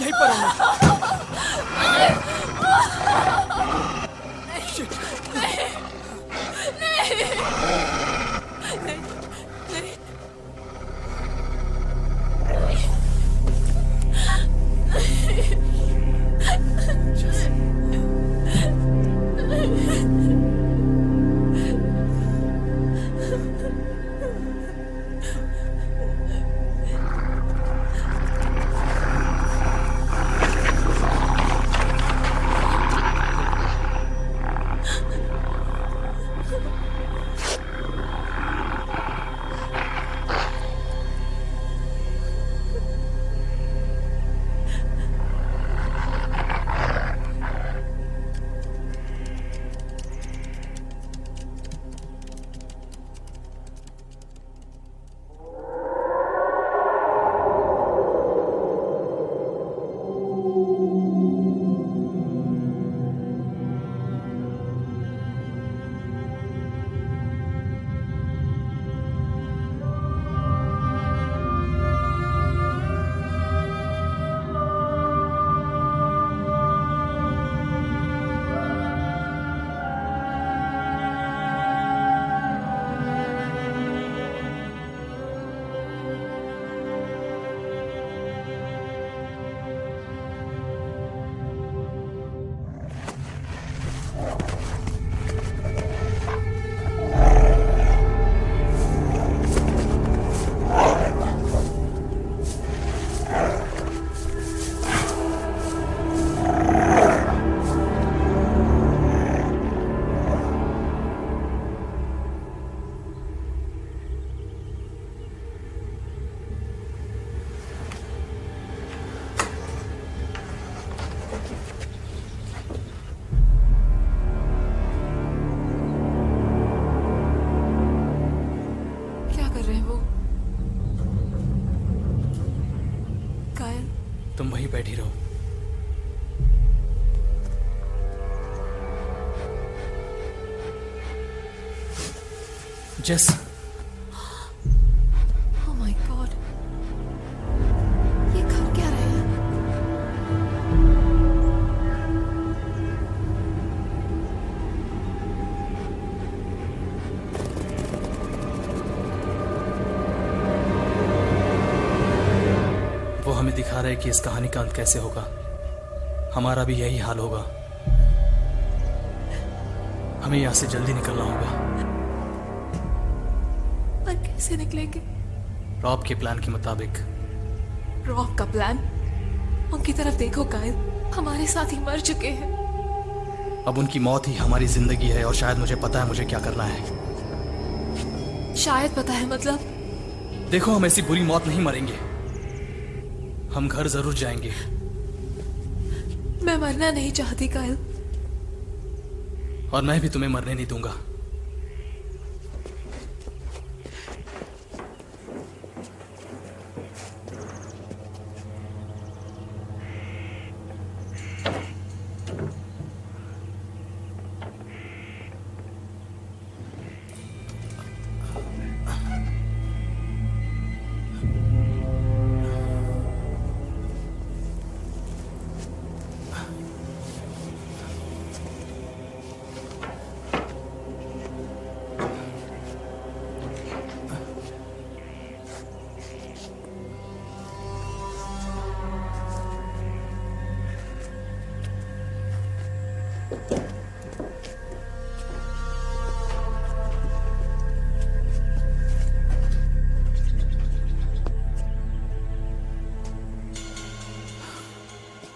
यहीं पर हूँ मैं। Shit. तुम वहीं बैठी रहो। जेस, Oh my God, ये कर क्या रहे हैं? वो हमें दिखा आ रहा है कि इस कहानी का अंत कैसे होगा। हमारा भी यही हाल होगा। हमें यहां से जल्दी निकलना होगा। पर कैसे निकलेंगे? रॉब के प्लान के मुताबिक। रॉब का प्लान? उनकी तरफ देखो कायल, हमारे साथ ही मर चुके हैं। अब उनकी मौत ही हमारी जिंदगी है और शायद मुझे पता है मुझे क्या करना है। शायद पता है मतलब? देखो, हम ऐसी बुरी मौत नहीं मरेंगे। हम घर जरूर जाएंगे। मैं मरना नहीं चाहती कायल। और मैं भी तुम्हें मरने नहीं दूंगा।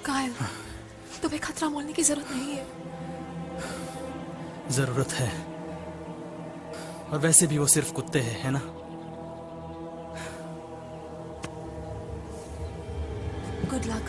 कायल, तुम्हें खतरा मोलने की जरूरत नहीं है। जरूरत है। और वैसे भी वो सिर्फ कुत्ते हैं, है ना? Good luck.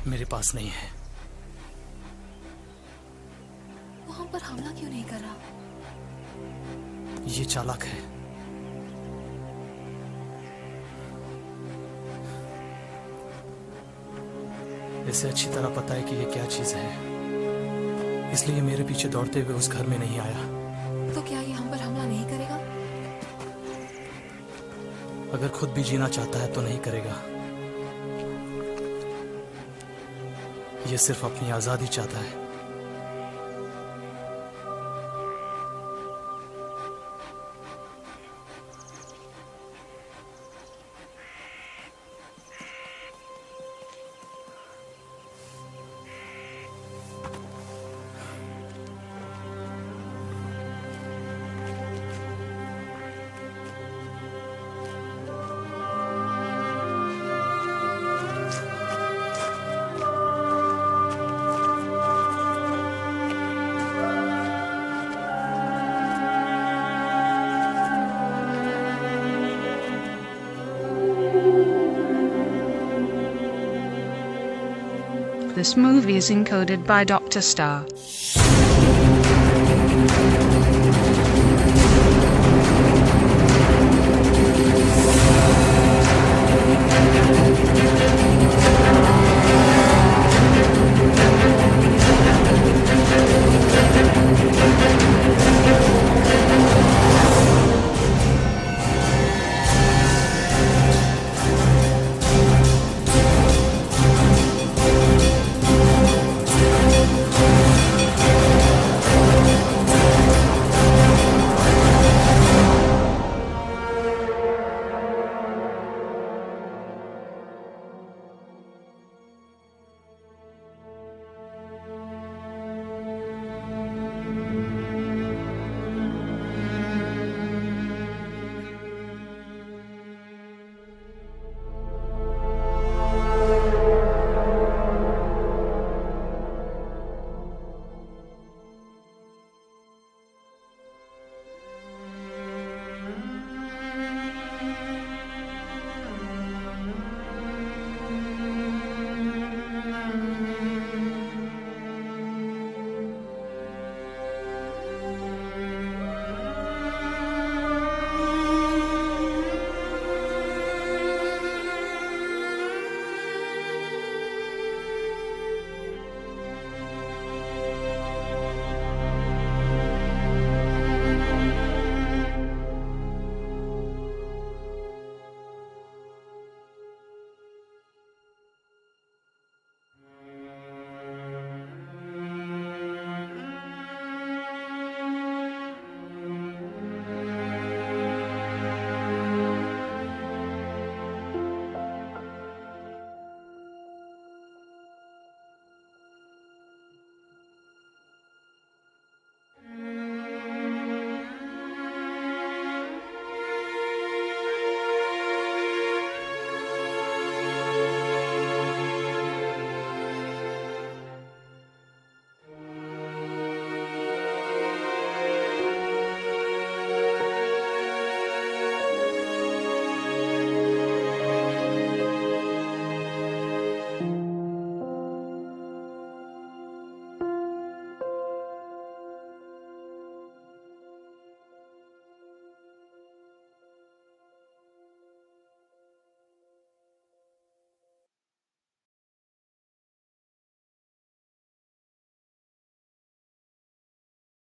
मेरे पास नहीं है। वो हम पर हमला क्यों नहीं कर रहा? ये चालाक है। इसे अच्छी तरह पता है कि ये क्या चीज है। इसलिए मेरे पीछे दौड़ते हुए उस घर में नहीं आया। तो क्या ये हम पर हमला नहीं करेगा? अगर खुद भी जीना चाहता है तो नहीं करेगा। ये सिर्फ अपनी आजादी चाहता है। This movie is encoded by Dr. Star.